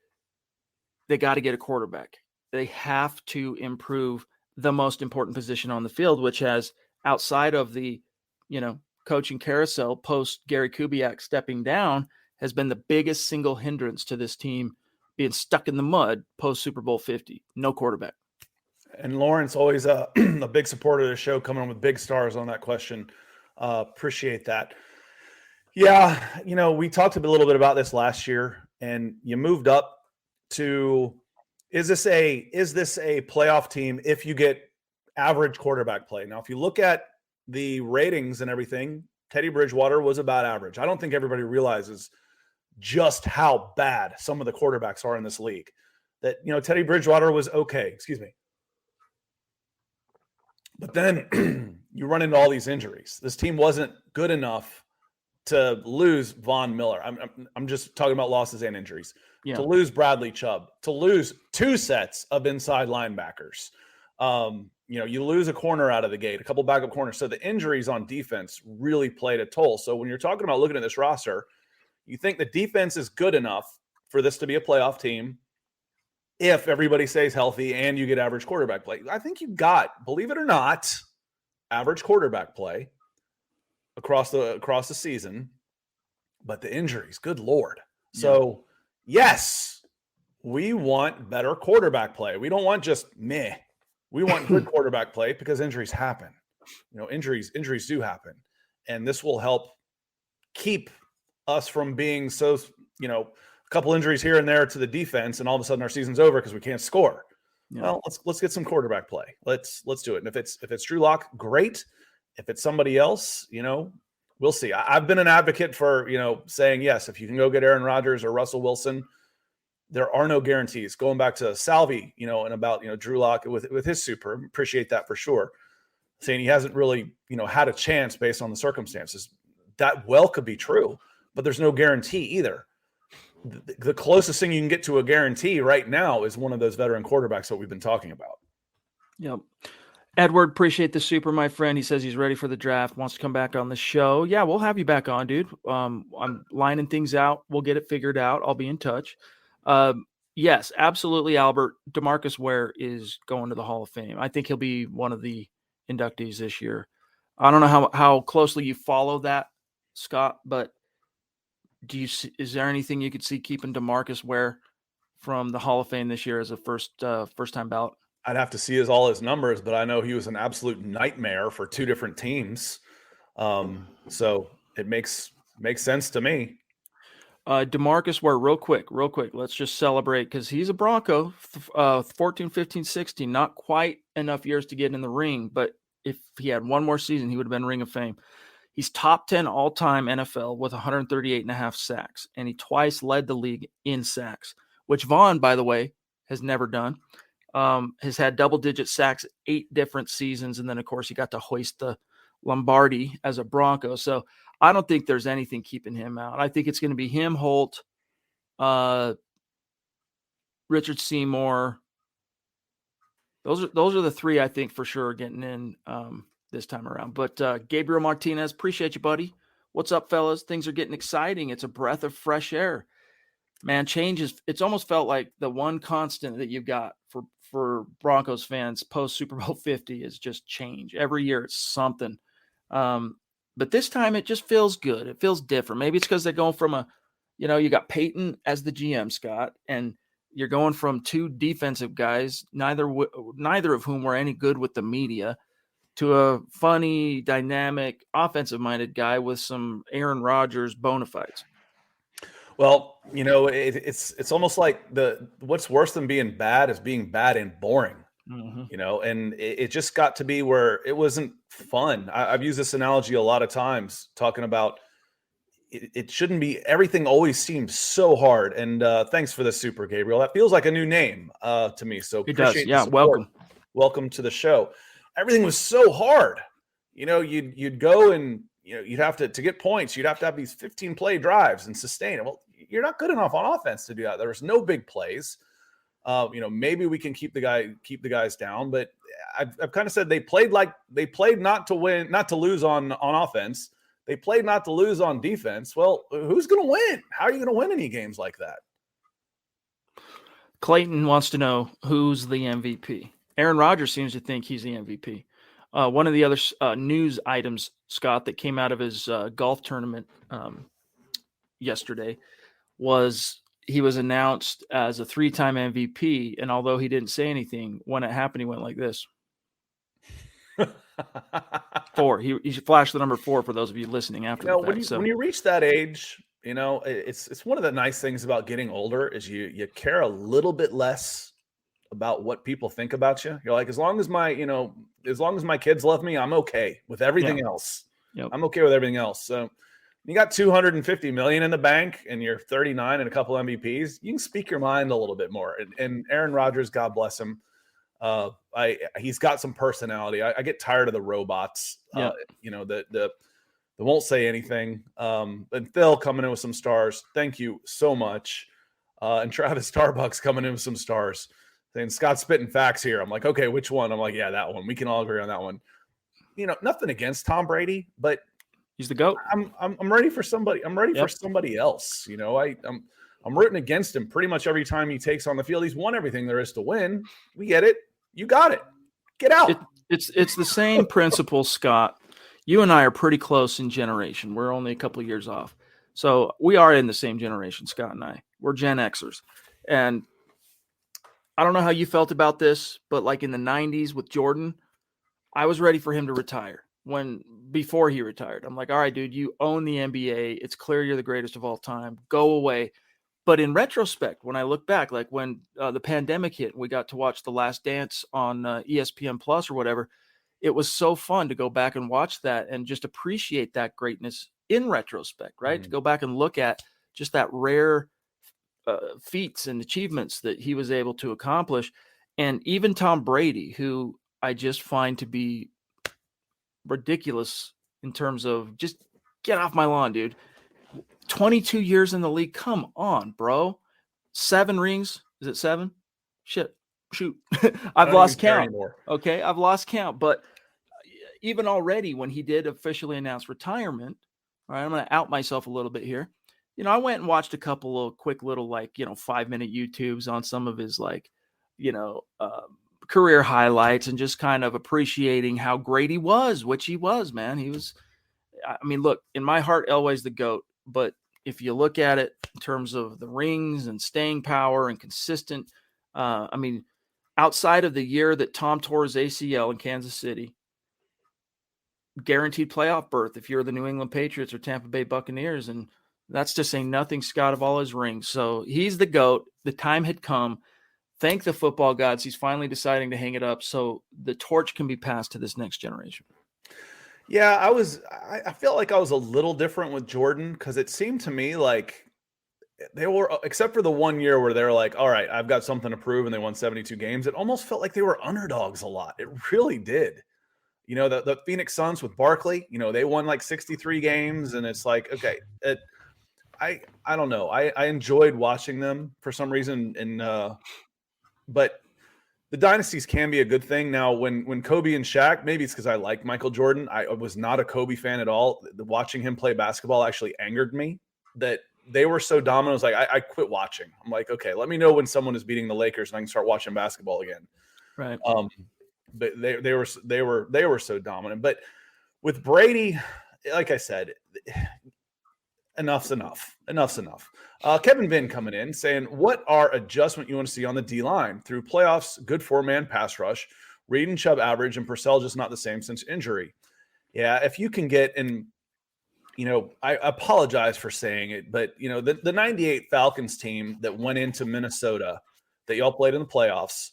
they got to get a quarterback. They have to improve the most important position on the field, which has, outside of the, coaching carousel post Gary Kubiak stepping down, has been the biggest single hindrance to this team being stuck in the mud post Super Bowl 50. No quarterback. And Lawrence, always a big supporter of the show, coming with big stars on that question. Appreciate that. Yeah, we talked a little bit about this last year, and you moved up to, is this a playoff team if you get average quarterback play? Now, if you look at the ratings and everything, Teddy Bridgewater was about average. I don't think everybody realizes just how bad some of the quarterbacks are in this league. That, Teddy Bridgewater was okay. Excuse me. But then you run into all these injuries. This team wasn't good enough to lose Von Miller. I'm just talking about losses and injuries. Yeah. To lose Bradley Chubb, to lose 2 sets of inside linebackers. You lose a corner out of the gate, a couple backup corners. So the injuries on defense really played a toll. So when you're talking about looking at this roster, you think the defense is good enough for this to be a playoff team if everybody stays healthy and you get average quarterback play. I think you got, believe it or not, average quarterback play across the season, but the injuries, good Lord. Yeah. So yes, we want better quarterback play. We don't want just meh. We want good quarterback play because injuries happen. Injuries do happen. And this will help keep us from being so, a couple injuries here and there to the defense, and all of a sudden our season's over because we can't score. Yeah. Well, let's get some quarterback play. Let's do it. And if it's Drew Lock, great. If it's somebody else, we'll see. I've been an advocate for, saying, yes, if you can go get Aaron Rodgers or Russell Wilson, there are no guarantees. Going back to Salvi, and about, Drew Lock with his super, appreciate that for sure. Saying he hasn't really, had a chance based on the circumstances. That well could be true, but there's no guarantee either. The closest thing you can get to a guarantee right now is one of those veteran quarterbacks that we've been talking about. Yep. Edward, appreciate the super, my friend. He says he's ready for the draft, wants to come back on the show. Yeah, we'll have you back on, dude. I'm lining things out. We'll get it figured out. I'll be in touch. Yes, absolutely, Albert. DeMarcus Ware is going to the Hall of Fame. I think he'll be one of the inductees this year. I don't know how closely you follow that, Scott, but is there anything you could see keeping DeMarcus Ware from the Hall of Fame this year as a first time ballot? I'd have to see all his numbers, but I know he was an absolute nightmare for 2 different teams. So it makes sense to me. DeMarcus Ware, real quick. Let's just celebrate because he's a Bronco, 14, 15, 16, not quite enough years to get in the ring, but if he had one more season, he would have been Ring of Fame. He's top 10 all-time NFL with 138.5 sacks, and he twice led the league in sacks, which Vaughn, by the way, has never done. Has had double-digit sacks 8 different seasons, and then, of course, he got to hoist the Lombardi as a Bronco. So I don't think there's anything keeping him out. I think it's going to be him, Holt, Richard Seymour. Those are the 3 I think for sure getting in this time around. But Gabriel Martinez, appreciate you, buddy. What's up, fellas? Things are getting exciting. It's a breath of fresh air. Man, it's almost felt like the one constant that you've got for Broncos fans post Super Bowl 50 is just change. Every year it's something. But this time it just feels good. It feels different. Maybe it's because they're going from you got Peyton as the GM, Scott, and you're going from 2 defensive guys, neither of whom were any good with the media, to a funny, dynamic, offensive-minded guy with some Aaron Rodgers bona fides. Well, it's almost like what's worse than being bad is being bad and boring. Mm-hmm. And it just got to be where it wasn't fun. I've used this analogy a lot of times, talking about it shouldn't be. Everything always seems so hard. And thanks for the super, Gabriel. That feels like a new name to me. So it does. Yeah, welcome to the show. Everything was so hard. You'd go and you'd have to get points. You'd have to have these 15 play drives and sustain it. Well, you're not good enough on offense to do that. There was no big plays. Maybe we can keep the guys down, but I've kind of said they played not to win, not to lose on offense. They played not to lose on defense. Well, who's going to win? How are you going to win any games like that? Clayton wants to know who's the MVP. Aaron Rodgers seems to think he's the MVP. One of the other news items, Scott, that came out of his golf tournament yesterday was he was announced as a 3-time MVP. And although he didn't say anything, when it happened, he went like this. 4. He flashed the number 4 for those of you listening after the fact. When you reach that age, it's one of the nice things about getting older is you care a little bit less about what people think about you. You're like, as long as my kids love me, I'm okay with everything else. Yep. I'm okay with everything else. So you got $250 million in the bank and you're 39 and a couple MVPs. You can speak your mind a little bit more. And Aaron Rodgers, God bless him. He's got some personality. I get tired of the robots. The won't say anything. And Phil coming in with some stars. Thank you so much. And Travis Starbucks coming in with some stars. Saying Scott's spitting facts here. I'm like, okay, which one? I'm like, yeah, that one. We can all agree on that one. Nothing against Tom Brady, but he's the GOAT. I'm ready for somebody. I'm ready for somebody else. I'm rooting against him pretty much every time he takes on the field. He's won everything there is to win. We get it. You got it. Get out. It's the same principle, Scott. You and I are pretty close in generation. We're only a couple of years off. So we are in the same generation, Scott and I. We're Gen Xers. And I don't know how you felt about this, but like in the 90s with Jordan, I was ready for him to retire. Before he retired, I'm like, all right, dude, you own the NBA. It's clear you're the greatest of all time. Go away. But in retrospect, when I look back, like when the pandemic hit, we got to watch The Last Dance on ESPN Plus or whatever. It was so fun to go back and watch that and just appreciate that greatness in retrospect, right? To go back and look at just that rare feats and achievements that he was able to accomplish. And even Tom Brady, who I just find to be ridiculous in terms of just get off my lawn, dude. 22 years in the league. Come on, bro. 7 rings. Is it 7? Shoot. I've lost count. Okay. I've lost count. But even already when he did officially announce retirement, all right, I'm going to out myself a little bit here. I went and watched a couple of quick little 5-minute YouTubes on some of his career highlights and just kind of appreciating how great he was, which he was, man. Look, in my heart, Elway's the GOAT, but if you look at it in terms of the rings and staying power and consistent, outside of the year that Tom tore his ACL in Kansas City, guaranteed playoff berth if you're the New England Patriots or Tampa Bay Buccaneers. And that's to say nothing, Scott, of all his rings. So he's the GOAT. The time had come. Thank the football gods. He's finally deciding to hang it up so the torch can be passed to this next generation. Yeah, I felt like I was a little different with Jordan because it seemed to me like they were, except for the one year where they were like, all right, I've got something to prove, and they won 72 games. It almost felt like they were underdogs a lot. It really did. The Phoenix Suns with Barkley, they won like 63 games, and it's like, okay, I don't know. I enjoyed watching them for some reason, but the dynasties can be a good thing. Now, when Kobe and Shaq, maybe it's because I like Michael Jordan. I was not a Kobe fan at all. Watching him play basketball actually angered me that they were so dominant. I was like, I quit watching. I'm like, okay, let me know when someone is beating the Lakers and I can start watching basketball again. Right. But they were so dominant. But with Brady, like I said, enough's enough. Enough's enough. Kevin Vinn coming in saying, what are adjustment you want to see on the D-line? Through playoffs, good 4-man pass rush, Reed and Chubb average, and Purcell just not the same since injury. Yeah, if you can get in, I apologize for saying it, but, the 98 Falcons team that went into Minnesota that y'all played in the playoffs,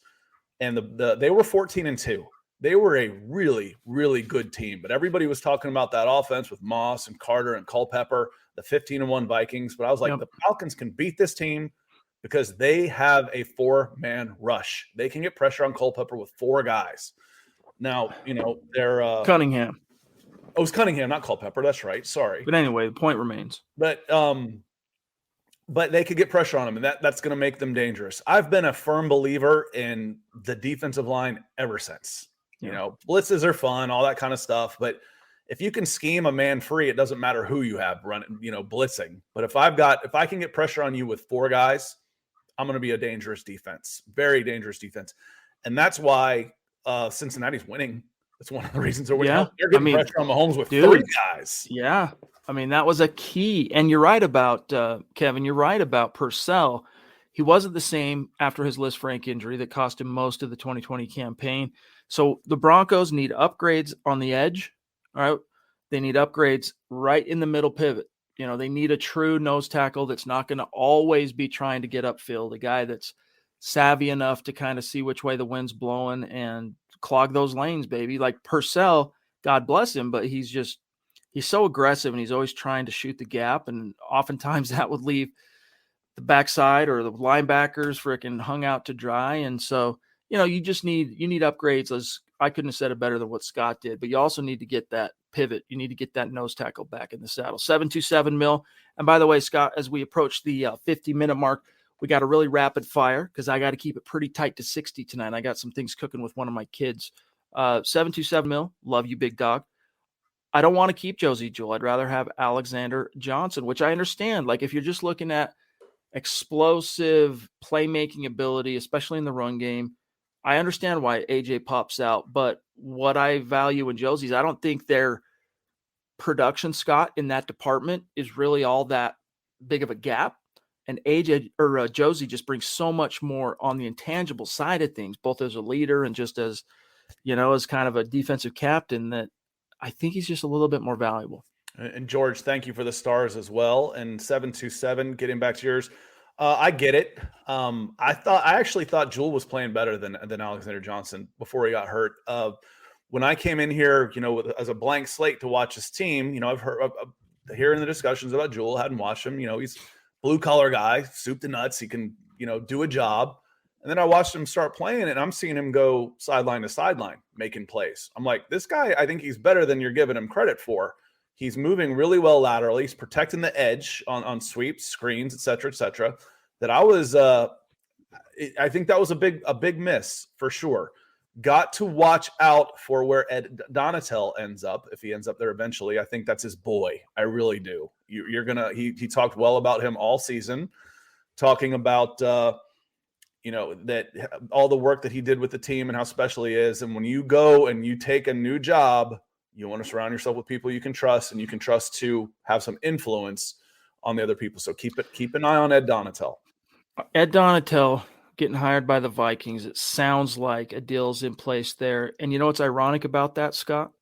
and they were 14-2. They were a really, really good team, but everybody was talking about that offense with Moss and Carter and Culpepper, the 15-1 Vikings. But I was like, The Falcons can beat this team because they have a 4-man rush. They can get pressure on Culpepper with 4 guys. Now, they're Cunningham. Oh, it was Cunningham, not Culpepper. That's right. Sorry. But anyway, the point remains. But they could get pressure on them, and that's going to make them dangerous. I've been a firm believer in the defensive line ever since. Blitzes are fun, all that kind of stuff. But if you can scheme a man free, it doesn't matter who you have running, blitzing. But if I can get pressure on you with 4 guys, I'm going to be a dangerous defense, very dangerous defense. And that's why Cincinnati's winning. That's one of the reasons they're winning. Yeah. They're getting pressure on Mahomes with 3 guys. Yeah. I mean, that was a key. And you're right about, Kevin, you're right about Purcell. He wasn't the same after his Liz Frank injury that cost him most of the 2020 campaign. So the Broncos need upgrades on the edge. All right. They need upgrades right in the middle pivot. They need a true nose tackle that's not going to always be trying to get upfield, a guy that's savvy enough to kind of see which way the wind's blowing and clog those lanes, baby. Like Purcell, God bless him, but he's so aggressive and he's always trying to shoot the gap. And oftentimes that would leave the backside or the linebackers freaking hung out to dry. And so, you need upgrades. As I couldn't have said it better than what Scott did, but you also need to get that pivot. You need to get that nose tackle back in the saddle. 727 mil. And by the way, Scott, as we approach the 50-minute mark, we got a really rapid fire because I got to keep it pretty tight to 60 tonight. I got some things cooking with one of my kids. 727 mil. Love you, big dog. I don't want to keep Josie Jewell. I'd rather have Alexander Johnson, which I understand. Like if you're just looking at explosive playmaking ability, especially in the run game, I understand why AJ pops out, but what I value in Josie's, I don't think their production, Scott, in that department is really all that big of a gap. And AJ or Josie just brings so much more on the intangible side of things, both as a leader and just as, as kind of a defensive captain, that I think he's just a little bit more valuable. And George, thank you for the stars as well. And 727, getting back to yours. I get it. I actually thought Jewell was playing better than Alexander Johnson before he got hurt. When I came in here, as a blank slate to watch his team, I've heard hearing the discussions about Jewell, hadn't watched him. He's blue collar guy, soup to nuts. He can, do a job. And then I watched him start playing, and I'm seeing him go sideline to sideline, making plays. I'm like, this guy, I think he's better than you're giving him credit for. He's moving really well laterally. He's protecting the edge on sweeps, screens, et cetera, that I think that was a big miss for sure. Got to watch out for where Ed Donatel ends up. If he ends up there eventually, I think that's his boy. I really do. He talked well about him all season, talking about, that all the work that he did with the team and how special he is. And when you go and you take a new job, you want to surround yourself with people you can trust, and you can trust to have some influence on the other people. So keep an eye on Ed Donatel. Ed Donatel getting hired by the Vikings. It sounds like a deal's in place there. And you know what's ironic about that, Scott?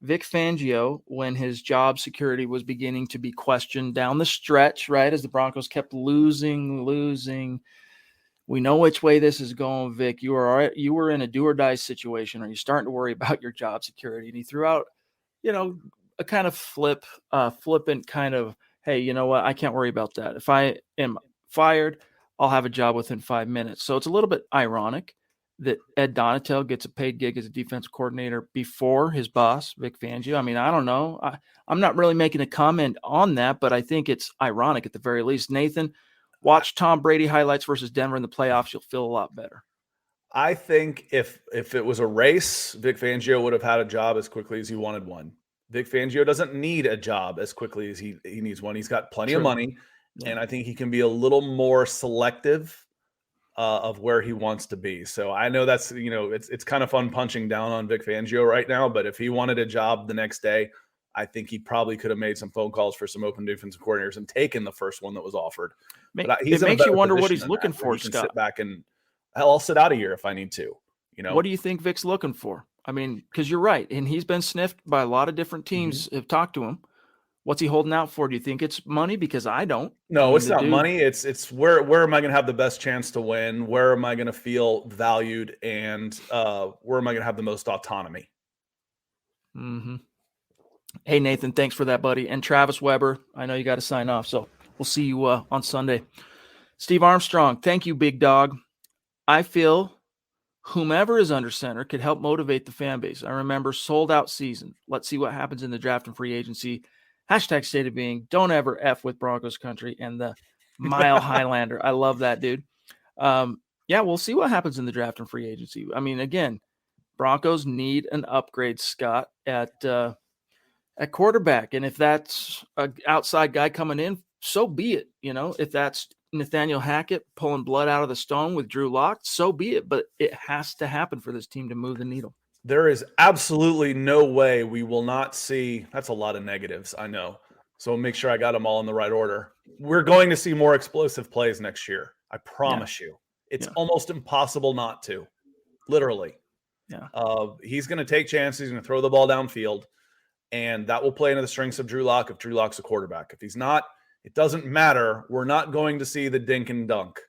Vic Fangio, when his job security was beginning to be questioned down the stretch, right, as the Broncos kept losing. We know which way this is going, Vic. You were in a do or die situation. Are you starting to worry about your job security? And he threw out, a kind of flippant kind of, hey, you know what? I can't worry about that. If I am fired, I'll have a job within 5 minutes. So it's a little bit ironic that Ed Donatel gets a paid gig as a defense coordinator before his boss, Vic Fangio. I mean, I don't know. I'm not really making a comment on that, but I think it's ironic at the very least. Nathan, watch Tom Brady highlights versus Denver in the playoffs. You'll feel a lot better. I think if it was a race, Vic Fangio would have had a job as quickly as he wanted one. Vic Fangio doesn't need a job as quickly as he needs one. He's got plenty of money, and I think he can be a little more selective of where he wants to be. So I know that's, it's kind of fun punching down on Vic Fangio right now, but if he wanted a job the next day, I think he probably could have made some phone calls for some open defensive coordinators and taken the first one that was offered. But it makes you wonder what he's looking for, Scott. Sit back and I'll sit out a year if I need to. What do you think Vic's looking for? I mean, because you're right, and he's been sniffed by a lot of different teams have talked to him. What's he holding out for? Do you think it's money? Because I don't. No, it's not money. It's where am I going to have the best chance to win? Where am I going to feel valued? And where am I going to have the most autonomy? Mm-hmm. Hey, Nathan, thanks for that, buddy. And Travis Weber, I know you got to sign off, so we'll see you on Sunday. Steve Armstrong, thank you, big dog. I feel whomever is under center could help motivate the fan base. I remember sold out season. Let's see what happens in the draft and free agency. Hashtag state of being. Don't ever F with Broncos country and the Mile Highlander. I love that, dude. Yeah, we'll see what happens in the draft and free agency. I mean, again, Broncos need an upgrade, Scott, at at quarterback. And if that's an outside guy coming in, so be it. If that's Nathaniel Hackett pulling blood out of the stone with Drew Lock, so be it. But it has to happen for this team to move the needle. There is absolutely no way we will not see. That's a lot of negatives, I know. So make sure I got them all in the right order. We're going to see more explosive plays next year. I promise you. It's almost impossible not to. Literally. Yeah. He's going to take chances. He's going to throw the ball downfield. And that will play into the strengths of Drew Lock if Drew Lock's a quarterback. If he's not, it doesn't matter. We're not going to see the dink and dunk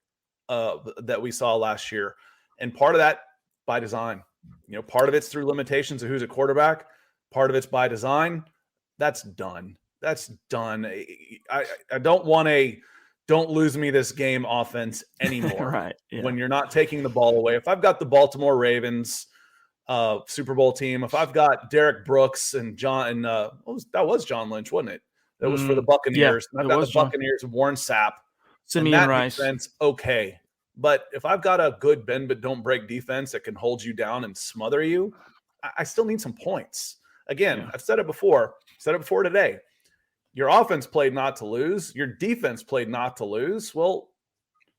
that we saw last year. And part of that by design. Part of it's through limitations of who's a quarterback. Part of it's by design. That's done. That's done. I don't want don't lose me this game offense anymore. Right. Yeah. When you're not taking the ball away. If I've got the Baltimore Ravens Super Bowl team, if I've got Derek Brooks and John, that was John Lynch, wasn't it? That was for the Buccaneers. Yeah, I've got the Buccaneers of Warren Sapp. Simeon Rice. Defense, okay. But if I've got a good bend but don't break defense that can hold you down and smother you, I still need some points. Again, I've said it before today. Your offense played not to lose. Your defense played not to lose. Well,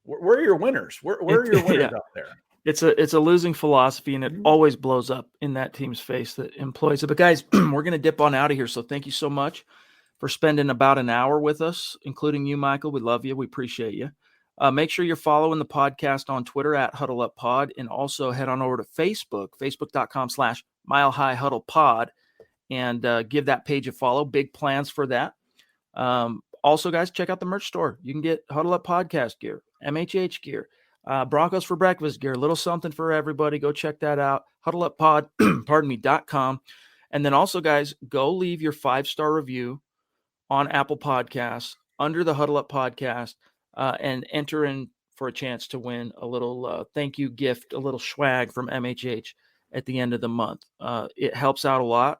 where are your winners? Where are your winners out there? It's a losing philosophy, and it always blows up in that team's face that employs it. But guys, we're going to dip on out of here. So thank you so much for spending about an hour with us, including you, Michael. We love you. We appreciate you. Make sure you're following the podcast on Twitter at Huddle Up Pod, and also head on over to Facebook, facebook.com/Mile High Huddle Pod, and give that page a follow. Big plans for that. Also, guys, check out the merch store. You can get Huddle Up Podcast gear, MHH gear, Broncos for Breakfast gear, a little something for everybody. Go check that out. HuddleUpPod.com. And then also, guys, go leave your 5-star review on Apple Podcasts under the Huddle Up Podcast. And enter in for a chance to win a little thank you gift, a little swag from MHH at the end of the month. It helps out a lot.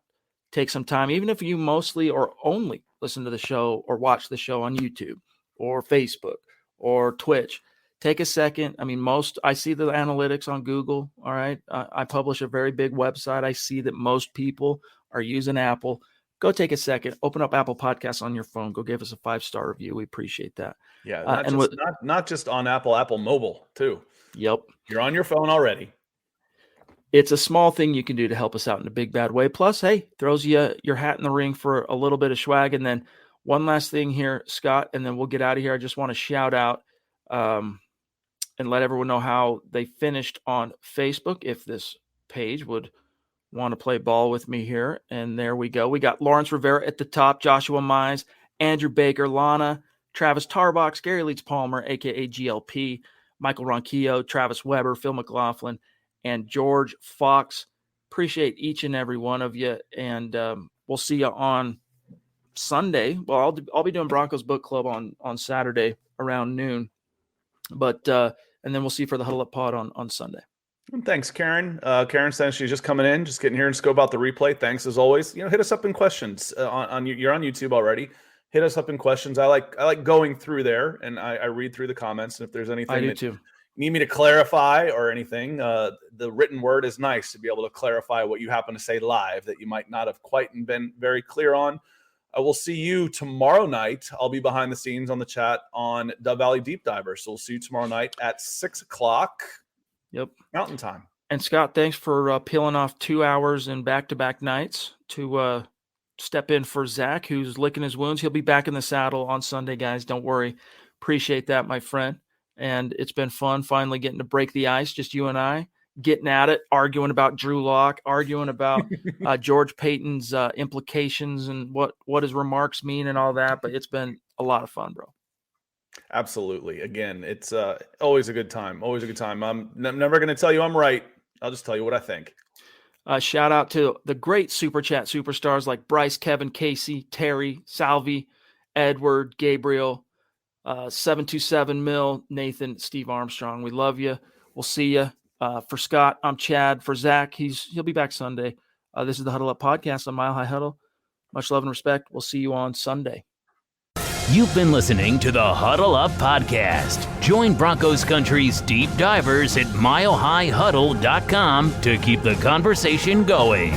Take some time, even if you mostly or only listen to the show or watch the show on YouTube or Facebook or Twitch. Take a second. I mean, I see the analytics on Google. All right. I publish a very big website. I see that most people are using Apple. Go take a second, open up Apple Podcasts on your phone. Go give us a 5-star review. We appreciate that. Yeah, not just on Apple Mobile too. Yep. You're on your phone already. It's a small thing you can do to help us out in a big, bad way. Plus, hey, throws you your hat in the ring for a little bit of swag. And then one last thing here, Scott, and then we'll get out of here. I just want to shout out and let everyone know how they finished on Facebook. If this page would want to play ball with me here. And there we go. We got Lawrence Rivera at the top, Joshua Mize, Andrew Baker, Lana, Travis Tarbox, Gary Leeds Palmer, a.k.a. GLP, Michael Ronquillo, Travis Weber, Phil McLaughlin, and George Fox. Appreciate each and every one of you. And we'll see you on Sunday. Well, I'll be doing Broncos Book Club on Saturday around noon. But and then we'll see you for the Huddle Up Pod on Sunday. And thanks, Karen. Karen says she's just coming in, just getting here and scope out the replay. Thanks as always. Hit us up in questions on you're on YouTube already. Hit us up in questions. I like going through there and I read through the comments. And if there's anything that you need me to clarify or anything, the written word is nice to be able to clarify what you happen to say live that you might not have quite been very clear on. I will see you tomorrow night. I'll be behind the scenes on the chat on Dove Valley Deep Diver. So we'll see you tomorrow night at 6:00. Yep. Mountain time. And Scott, thanks for peeling off 2 hours in back-to-back nights to step in for Zach, who's licking his wounds. He'll be back in the saddle on Sunday, guys. Don't worry. Appreciate that, my friend. And it's been fun finally getting to break the ice, just you and I, getting at it, arguing about Drew Lock, arguing about George Payton's implications and what his remarks mean and all that. But it's been a lot of fun, bro. Absolutely. Again, it's always a good time. Always a good time. I'm never going to tell you I'm right. I'll just tell you what I think. Shout out to the great Super Chat superstars like Bryce, Kevin, Casey, Terry, Salvi, Edward, Gabriel, 727 Mill, Nathan, Steve Armstrong. We love you. We'll see you. For Scott, I'm Chad. For Zach, he'll be back Sunday. This is the Huddle Up Podcast on Mile High Huddle. Much love and respect. We'll see you on Sunday. You've been listening to the Huddle Up Podcast. Join Broncos Country's deep divers at milehighhuddle.com to keep the conversation going.